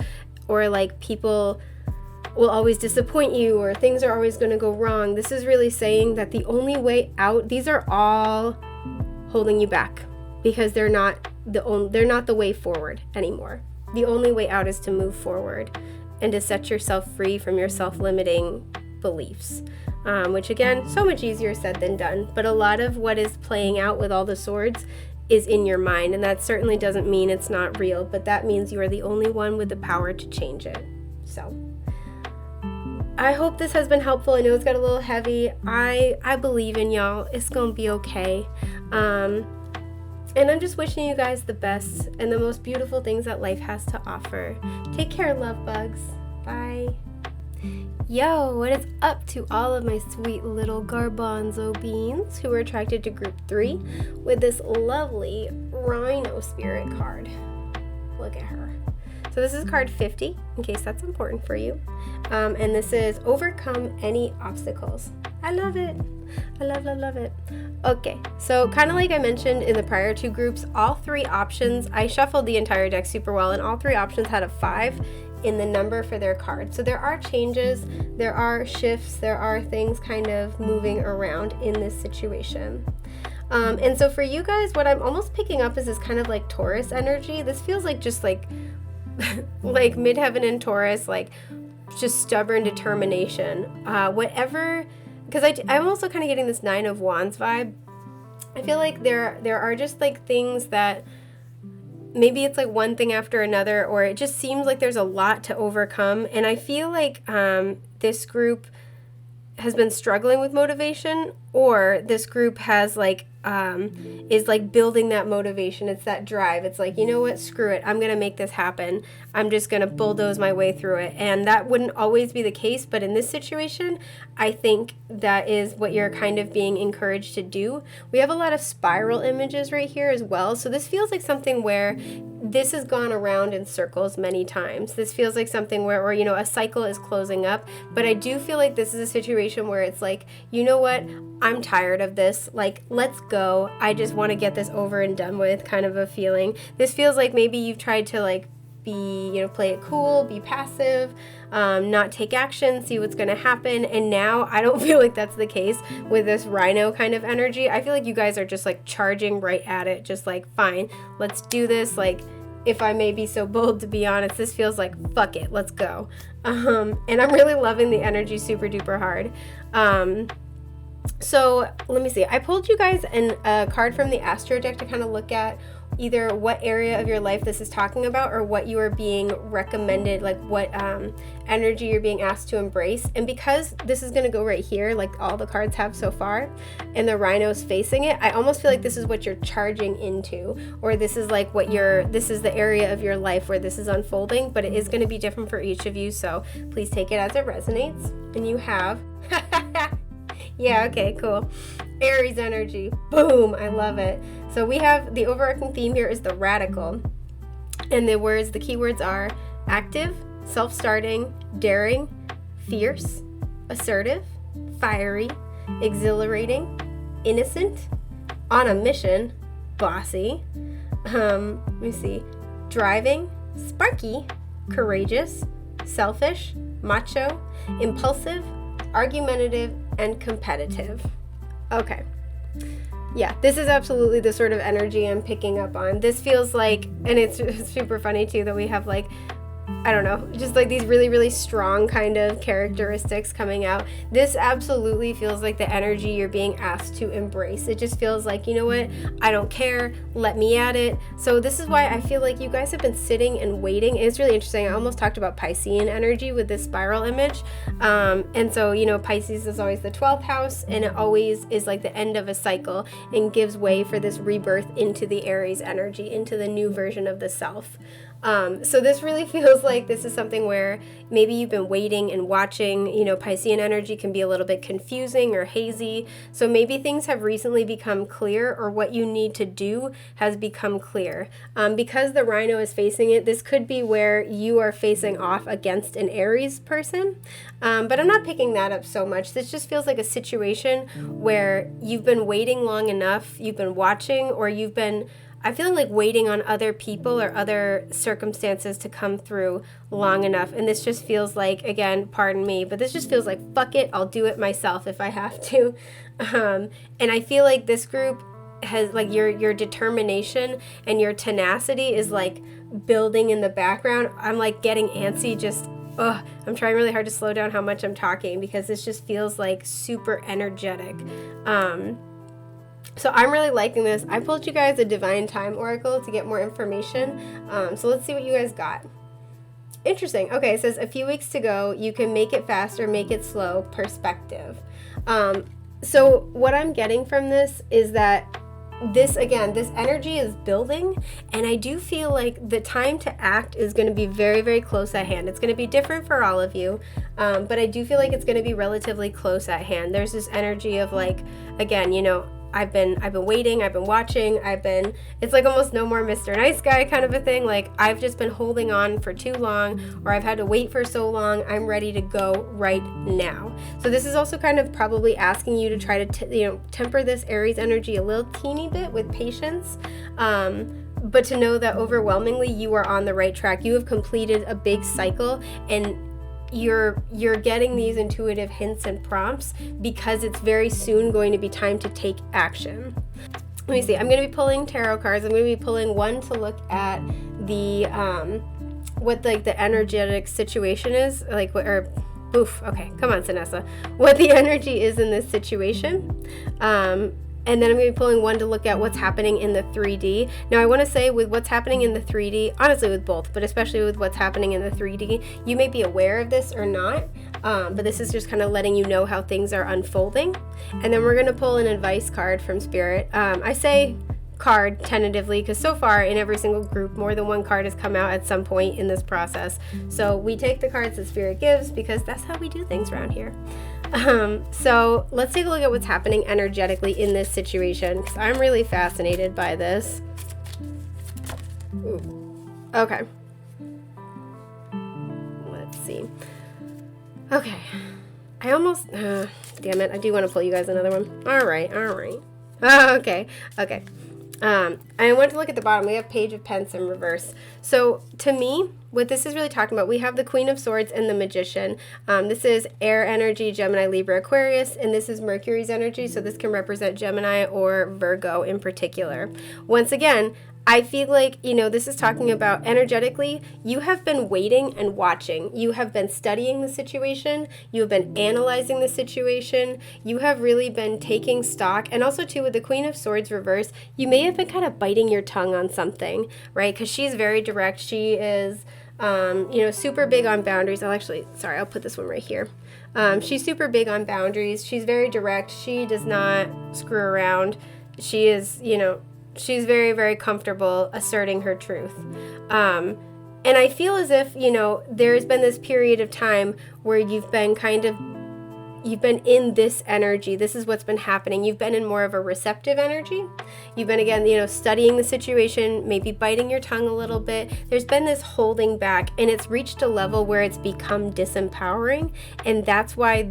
or like people will always disappoint you, or things are always going to go wrong, this is really saying that the only way out, these are all holding you back, because they're not the way forward anymore. The only way out is to move forward and to set yourself free from your self-limiting beliefs, which again, so much easier said than done. But a lot of what is playing out with all the swords is in your mind, and that certainly doesn't mean it's not real, but that means you are the only one with the power to change it. So I hope this has been helpful. I know it's got a little heavy. I believe in y'all. It's gonna be okay. And I'm just wishing you guys the best and the most beautiful things that life has to offer. Take care, love bugs. Bye. Yo, what is up to all of my sweet little garbanzo beans who are attracted to group 3 with this lovely Rhino Spirit card? Look at her. So this is card 50, in case that's important for you. And this is Overcome Any Obstacles. I love it. I love it. Okay, so kind of like I mentioned in the prior 2 groups, all 3 options, I shuffled the entire deck super well, and all 3 options had a 5 in the number for their card. So there are changes, there are shifts, there are things kind of moving around in this situation. And so for you guys, what I'm almost picking up is this kind of like Taurus energy. This feels like just like midheaven and Taurus, like just stubborn determination. Whatever, because I'm also kind of getting this 9 of Wands vibe. I feel like there are just like things that maybe it's like one thing after another, or it just seems like there's a lot to overcome. And I feel like this group has been struggling with motivation, or this group has is like building that motivation. It's that drive. It's like, you know what, screw it, I'm gonna make this happen. I'm just gonna bulldoze my way through it. And that wouldn't always be the case, but in this situation, I think that is what you're kind of being encouraged to do. We have a lot of spiral images right here as well, so this feels like something where this has gone around in circles many times. This feels like something where a cycle is closing up, but I do feel like this is a situation where it's like, you know what, I'm tired of this, like, let's go. I just want to get this over and done with, kind of a feeling. This feels like maybe you've tried to like be, play it cool, be passive, not take action, see what's going to happen. And now I don't feel like that's the case with this Rhino kind of energy. I feel like you guys are just like charging right at it, just like, fine, let's do this. Like, if I may be so bold to be honest, this feels like, fuck it, let's go. And I'm really loving the energy super duper hard. So let me see. I pulled you guys a card from the Astro deck to kind of look at either what area of your life this is talking about, or what you are being recommended, like what energy you're being asked to embrace. And because this is going to go right here, like all the cards have so far, and the Rhino's facing it, I almost feel like this is what you're charging into, or this is like this is the area of your life where this is unfolding, but it is going to be different for each of you. So please take it as it resonates. And you have Yeah, okay, cool. Aries energy. Boom, I love it. So we have the overarching theme here is the radical. And the keywords are active, self-starting, daring, fierce, assertive, fiery, exhilarating, innocent, on a mission, bossy, driving, sparky, courageous, selfish, macho, impulsive, argumentative, and competitive. Okay. Yeah, this is absolutely the sort of energy I'm picking up on. This feels like, and it's super funny too that we have like, I don't know, just like these really, really strong kind of characteristics coming out. This absolutely feels like the energy you're being asked to embrace. It just feels like, you know what, I don't care, let me at it. So this is why I feel like you guys have been sitting and waiting. It's really interesting. I almost talked about Piscean energy with this spiral image. And so, you know, Pisces is always the 12th house, and it always is like the end of a cycle and gives way for this rebirth into the Aries energy, into the new version of the self. So this really feels like this is something where maybe you've been waiting and watching. You know, Piscean energy can be a little bit confusing or hazy. So maybe things have recently become clear, or what you need to do has become clear. Because the rhino is facing it, this could be where you are facing off against an Aries person. But I'm not picking that up so much. This just feels like a situation where you've been waiting long enough, you've been watching, or you've been I'm feeling like waiting on other people or other circumstances to come through long enough. And this just feels like, again, pardon me, but this just feels like, fuck it, I'll do it myself if I have to. And I feel like this group has, like, your determination and your tenacity is, like, building in the background. I'm, like, getting antsy just, I'm trying really hard to slow down how much I'm talking because this just feels, like, super energetic. So I'm really liking this. I pulled you guys a Divine Time Oracle to get more information. So let's see what you guys got. Interesting. Okay, it says a few weeks to go. You can make it fast or make it slow. Perspective. So what I'm getting from this is that this energy is building, and I do feel like the time to act is going to be very, very close at hand. It's going to be different for all of you, but I do feel like it's going to be relatively close at hand. There's this energy of, like, again, you know, I've been waiting, I've been watching, it's like almost no more Mr. Nice Guy kind of a thing. Like, I've just been holding on for too long, or I've had to wait for so long. I'm ready to go right now. So this is also kind of probably asking you to try to, temper this Aries energy a little teeny bit with patience. But to know that overwhelmingly you are on the right track. You have completed a big cycle, and you're getting these intuitive hints and prompts because it's very soon going to be time to take action. Let me see. I'm going to be pulling tarot cards. I'm going to be pulling one to look at the what, like, the energetic situation is, like, okay, come on, Sanessa. What the energy is in this situation. And then I'm going to be pulling one to look at what's happening in the 3D. Now, I want to say with what's happening in the 3D, honestly with both, but especially with what's happening in the 3D, you may be aware of this or not, but this is just kind of letting you know how things are unfolding. And then we're going to pull an advice card from Spirit. I say card tentatively because so far in every single group, more than one card has come out at some point in this process. So we take the cards that Spirit gives because that's how we do things around here. So let's take a look at what's happening energetically in this situation, because I'm really fascinated by this. Ooh. Okay. Let's see. Okay. I almost, damn it, I do want to pull you guys another one. All right. Okay. I want to look at the bottom. We have Page of Pence in reverse. So to me, what this is really talking about, we have the Queen of Swords and the Magician. This is air energy, Gemini, Libra, Aquarius, and this is Mercury's energy. So this can represent Gemini or Virgo in particular. Once again, I feel like, this is talking about energetically, you have been waiting and watching. You have been studying the situation. You have been analyzing the situation. You have really been taking stock. And also, too, with the Queen of Swords reverse, you may have been kind of biting your tongue on something, right? Because she's very direct. She is, super big on boundaries. I'll put this one right here. She's super big on boundaries. She's very direct. She does not screw around. She is, she's very, very comfortable asserting her truth. And I feel as if, there's been this period of time where you've been kind of in this energy. This is what's been happening. You've been in more of a receptive energy. You've been, again, studying the situation, maybe biting your tongue a little bit. There's been this holding back, and it's reached a level where it's become disempowering, and that's why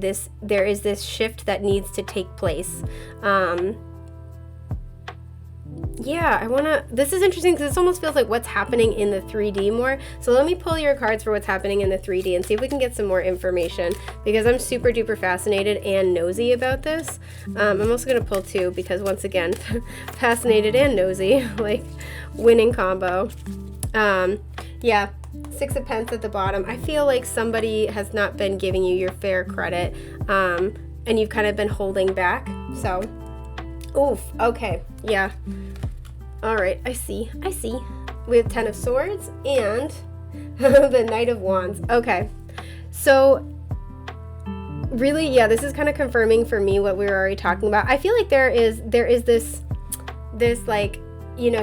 there is this shift that needs to take place. This is interesting because this almost feels like what's happening in the 3D more. So let me pull your cards for what's happening in the 3D and see if we can get some more information, because I'm super duper fascinated and nosy about this. I'm also going to pull 2 because, once again, fascinated and nosy, like winning combo. 6 of Pentacles at the bottom. I feel like somebody has not been giving you your fair credit, and you've kind of been holding back. So, oof, okay, yeah. All right, I see. We have 10 of Swords and the Knight of Wands. Okay, so really, yeah, this is kind of confirming for me what we were already talking about. I feel like there is this like,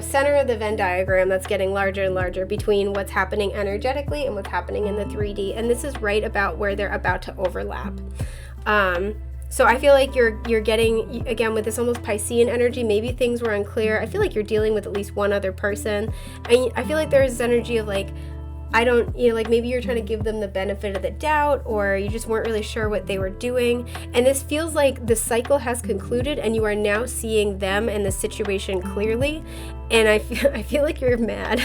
center of the Venn diagram that's getting larger and larger between what's happening energetically and what's happening in the 3D, and this is right about where they're about to overlap. So I feel like you're getting, again, with this almost Piscean energy, maybe things were unclear. I feel like you're dealing with at least one other person. And I feel like there's this energy of like, like maybe you're trying to give them the benefit of the doubt, or you just weren't really sure what they were doing. And this feels like the cycle has concluded and you are now seeing them and the situation clearly. And I feel like you're mad,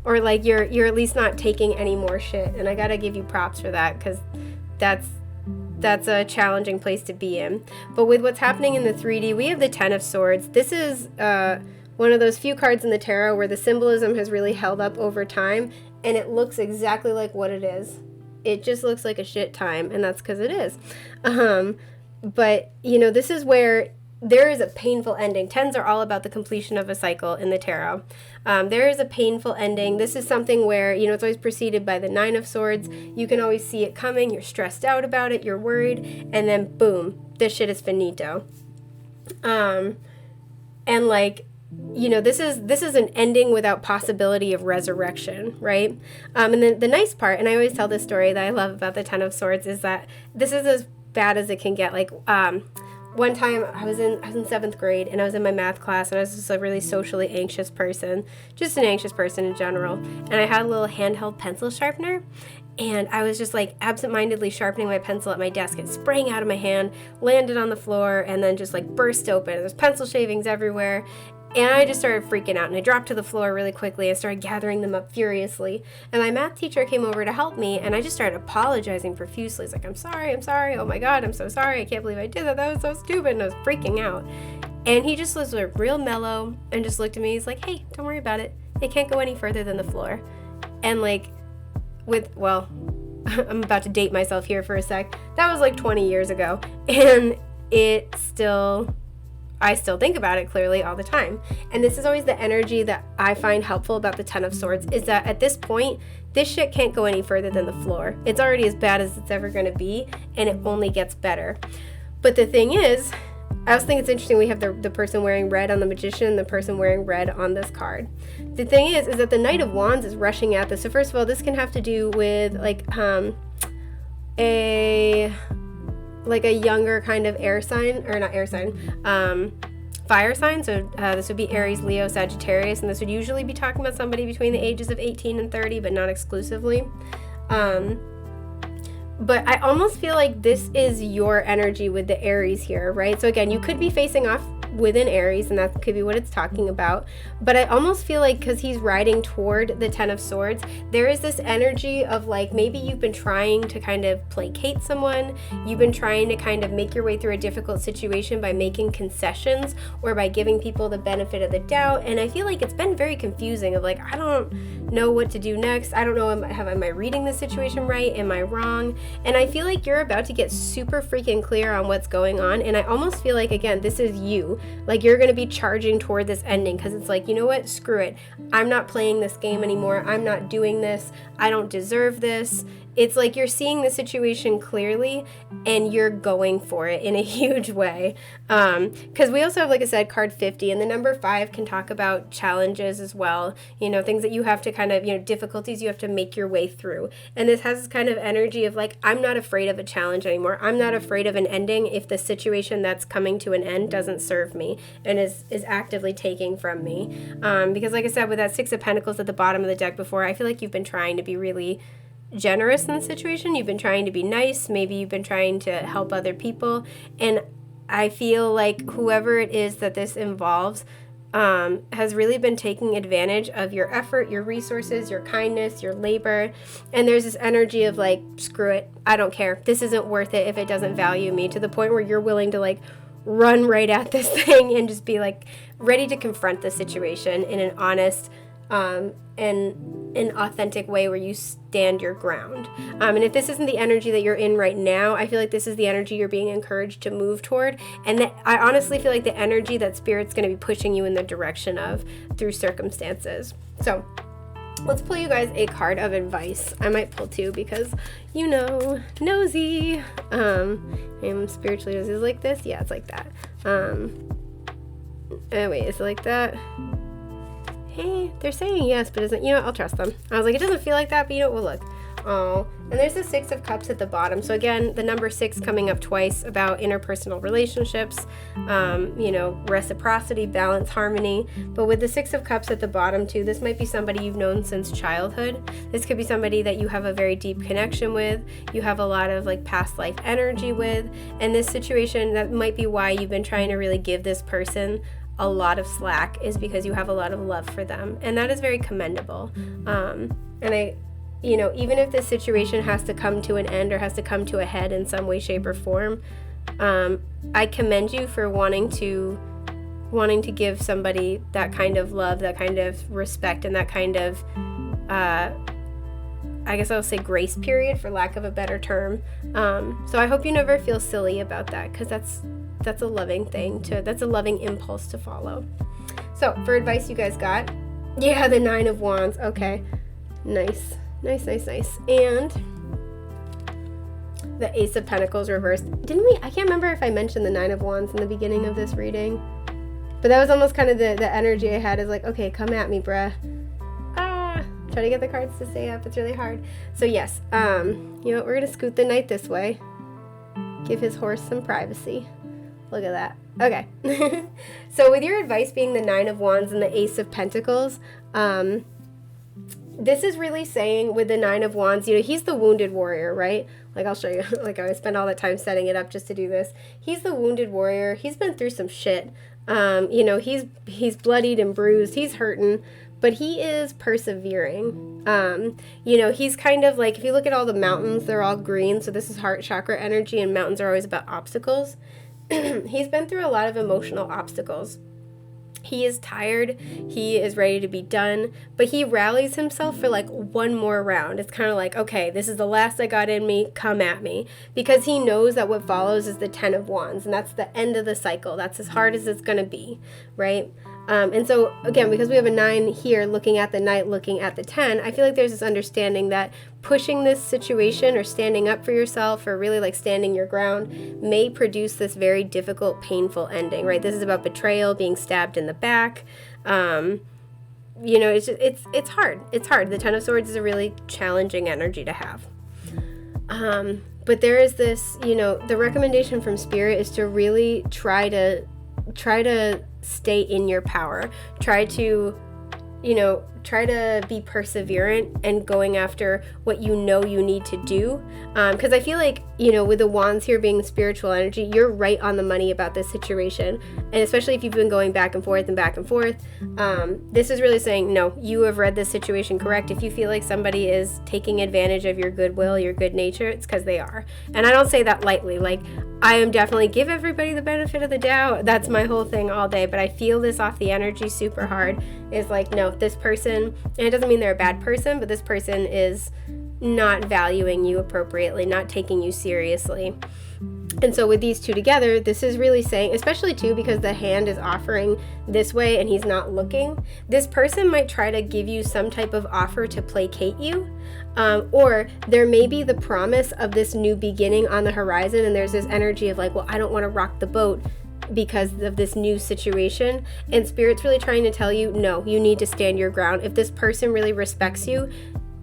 or you're at least not taking any more shit. And I gotta give you props for that, because that's a challenging place to be in. But with what's happening in the 3D, we have the 10 of Swords. This is one of those few cards in the tarot where the symbolism has really held up over time, and it looks exactly like what it is. It just looks like a shit time, and that's because it is. But, this is where there is a painful ending. 10s are all about the completion of a cycle in the tarot. There is a painful ending. This is something where, it's always preceded by the 9 of Swords. You can always see it coming. You're stressed out about it. You're worried. And then, boom, this shit is finito. And this is an ending without possibility of resurrection, right? And then the nice part, and I always tell this story that I love about the 10 of Swords, is that this is as bad as it can get. One time I was in 7th grade, and I was in my math class, and I was just a really socially anxious person, just an anxious person in general. And I had a little handheld pencil sharpener, and I was just absentmindedly sharpening my pencil at my desk. It sprang out of my hand, landed on the floor, and then just burst open. There's pencil shavings everywhere. And I just started freaking out, and I dropped to the floor really quickly. I started gathering them up furiously. And my math teacher came over to help me, and I just started apologizing profusely. It's like, I'm sorry. Oh my God, I'm so sorry. I can't believe I did that. That was so stupid. And I was freaking out. And he just was real mellow and just looked at me. He's like, hey, don't worry about it. It can't go any further than the floor. And I'm about to date myself here for a sec. That was 20 years ago. And I still think about it clearly all the time. And this is always the energy that I find helpful about the 10 of Swords, is that at this point, this shit can't go any further than the floor. It's already as bad as it's ever going to be, and it only gets better. But the thing is, I also think it's interesting we have the person wearing red on the Magician and the person wearing red on this card. The thing is that the Knight of Wands is rushing at this. So first of all, this can have to do with a younger kind of air sign, or not air sign, fire sign. So this would be Aries, Leo, Sagittarius, and this would usually be talking about somebody between the ages of 18 and 30, but not exclusively. But I almost feel like this is your energy with the Aries here, right? So again, you could be facing off within Aries, and that could be what it's talking about. But I almost feel like, because he's riding toward the 10 of Swords, there is this energy of maybe you've been trying to kind of placate someone, you've been trying to kind of make your way through a difficult situation by making concessions or by giving people the benefit of the doubt. And I feel like it's been very confusing of I don't know what to do next. I don't know, am I reading the situation right? Am I wrong? And I feel like you're about to get super freaking clear on what's going on. And I almost feel like, again, this is you. like you're going to be charging toward this ending, because it's like, you know what, screw it, I'm not playing this game anymore, I'm not doing this, I don't deserve this. It's like you're seeing the situation clearly and you're going for it in a huge way. Because we also have, like I said, card 50, and the number 5 can talk about challenges as well. Things that you have to kind of, difficulties you have to make your way through. And this has this kind of energy of like, I'm not afraid of a challenge anymore. I'm not afraid of an ending if the situation that's coming to an end doesn't serve me and is actively taking from me. Because like I said, with that 6 of Pentacles at the bottom of the deck before, I feel like you've been trying to be really generous in the situation. You've been trying to be nice. Maybe you've been trying to help other people. And I feel like whoever it is that this involves has really been taking advantage of your effort, your resources, your kindness, your labor. And there's this energy of like, screw it, I don't care. This isn't worth it if it doesn't value me, to the point where you're willing to like run right at this thing and just be like ready to confront the situation in an honest and an authentic way where you stand your ground. And if this isn't the energy that you're in right now, I feel like this is the energy you're being encouraged to move toward. And I honestly feel like the energy that Spirit's going to be pushing you in the direction of through circumstances. So let's pull you guys a card of advice. I might pull 2 because, nosy. I'm spiritually nosy. Is it like this? Yeah, it's like that. Wait, is it like that? Hey, they're saying yes, but isn't, I'll trust them. I was like, it doesn't feel like that, but we'll look. Oh, and there's the 6 of Cups at the bottom. So again, the number 6 coming up twice about interpersonal relationships, reciprocity, balance, harmony. But with the 6 of Cups at the bottom too, this might be somebody you've known since childhood. This could be somebody that you have a very deep connection with. You have a lot of like past life energy with. And this situation, that might be why you've been trying to really give this person a lot of slack, is because you have a lot of love for them, and that is very commendable. And I, even if this situation has to come to an end or has to come to a head in some way, shape, or form, I commend you for wanting to give somebody that kind of love, that kind of respect, and that kind of I guess I'll say grace period, for lack of a better term. So I hope you never feel silly about that, because that's a loving thing that's a loving impulse to follow. So for advice you guys got, yeah, the 9 of Wands. Okay, nice. And the Ace of Pentacles reversed. I can't remember if I mentioned the 9 of Wands in the beginning of this reading, but that was almost kind of the energy I had, is like, okay, come at me, bruh. Try to get the cards to stay up. It's really hard. So yes, we're gonna scoot the knight this way, give his horse some privacy. Look at that. Okay. So with your advice being the 9 of Wands and the Ace of Pentacles, this is really saying with the 9 of Wands, he's the wounded warrior, right? Like, I'll show you. Like, I spent all that time setting it up just to do this. He's the wounded warrior. He's been through some shit. He's bloodied and bruised. He's hurting, but he is persevering. He's kind of like, if you look at all the mountains, they're all green. So this is heart chakra energy, and mountains are always about obstacles. He's been through a lot of emotional obstacles. He is tired, he is ready to be done, but he rallies himself for like one more round. It's kind of like, okay, this is the last I got in me, come at me. Because he knows that what follows is the 10 of Wands, and that's the end of the cycle. That's as hard as it's going to be, right? And so, again, because we have a 9 here looking at the Knight, looking at the 10, I feel like there's this understanding that pushing this situation or standing up for yourself or really like standing your ground may produce this very difficult, painful ending, right? This is about betrayal, being stabbed in the back. It's hard. It's hard. The 10 of Swords is a really challenging energy to have. But there is this, the recommendation from Spirit is to really try to stay in your power. Try to be perseverant and going after what you need to do. Because I feel like, with the Wands here being spiritual energy, you're right on the money about this situation. And especially if you've been going back and forth, this is really saying, no, you have read this situation correct. If you feel like somebody is taking advantage of your goodwill, your good nature, it's because they are. And I don't say that lightly. Like, I am definitely give everybody the benefit of the doubt. That's my whole thing all day. But I feel this off the energy super hard. Is like, no, this person, and it doesn't mean they're a bad person, but this person is not valuing you appropriately, not taking you seriously. And so with these two together, this is really saying, especially too, because the hand is offering this way and he's not looking, this person might try to give you some type of offer to placate you. Or there may be the promise of this new beginning on the horizon, and there's this energy of like, well, I don't want to rock the boat because of this new situation. And Spirit's really trying to tell you, no, you need to stand your ground. If this person really respects you,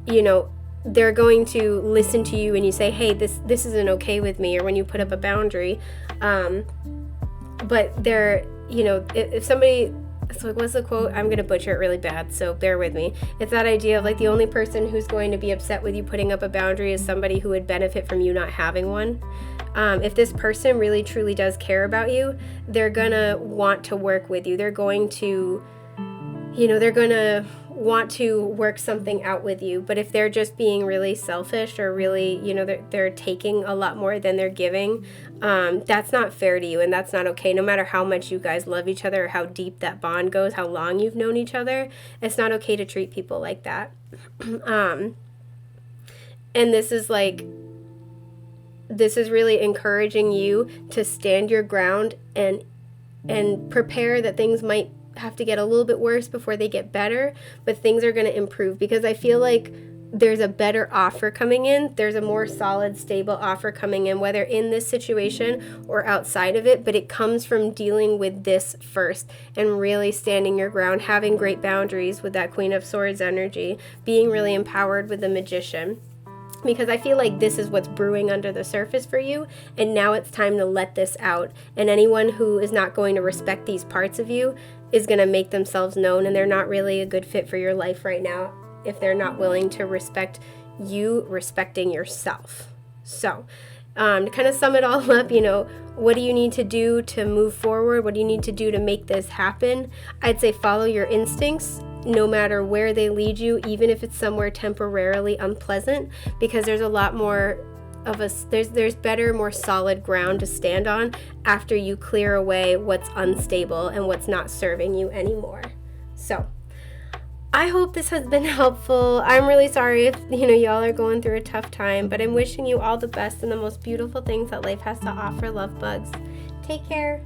you know, they're going to listen to you when you say, hey, this isn't okay with me, or when you put up a boundary. But they're, you know, if somebody, so what's the quote? I'm going to butcher it really bad, so bear with me. It's that idea of like the only person who's going to be upset with you putting up a boundary is somebody who would benefit from you not having one. If this person really truly does care about you, they're going to want to work with you. They're going to, you know, they're going to want to work something out with you. But if they're just being really selfish, or really, you know, they're taking a lot more than they're giving, that's not fair to you, and that's not okay. No matter how much you guys love each other, or how deep that bond goes, how long you've known each other, it's not okay to treat people like that. And this is like, this is really encouraging you to stand your ground and prepare that things might have to get a little bit worse before they get better, but things are going to improve, because I feel like there's a better offer coming in. There's a more solid, stable offer coming in, whether in this situation or outside of it, but it comes from dealing with this first and really standing your ground, having great boundaries with that Queen of Swords energy, being really empowered with the Magician. Because I feel like this is what's brewing under the surface for you, and now it's time to let this out. And anyone who is not going to respect these parts of you is going to make themselves known, and they're not really a good fit for your life right now if they're not willing to respect you respecting yourself. So, to kind of sum it all up, you know, what do you need to do to move forward? What do you need to do to make this happen? I'd say follow your instincts, no matter where they lead you, even if it's somewhere temporarily unpleasant, because there's a lot more of us, there's better, more solid ground to stand on after you clear away what's unstable and what's not serving you anymore. So I hope this has been helpful. I'm really sorry if, you know, y'all are going through a tough time, but I'm wishing you all the best and the most beautiful things that life has to offer, love bugs. Take care.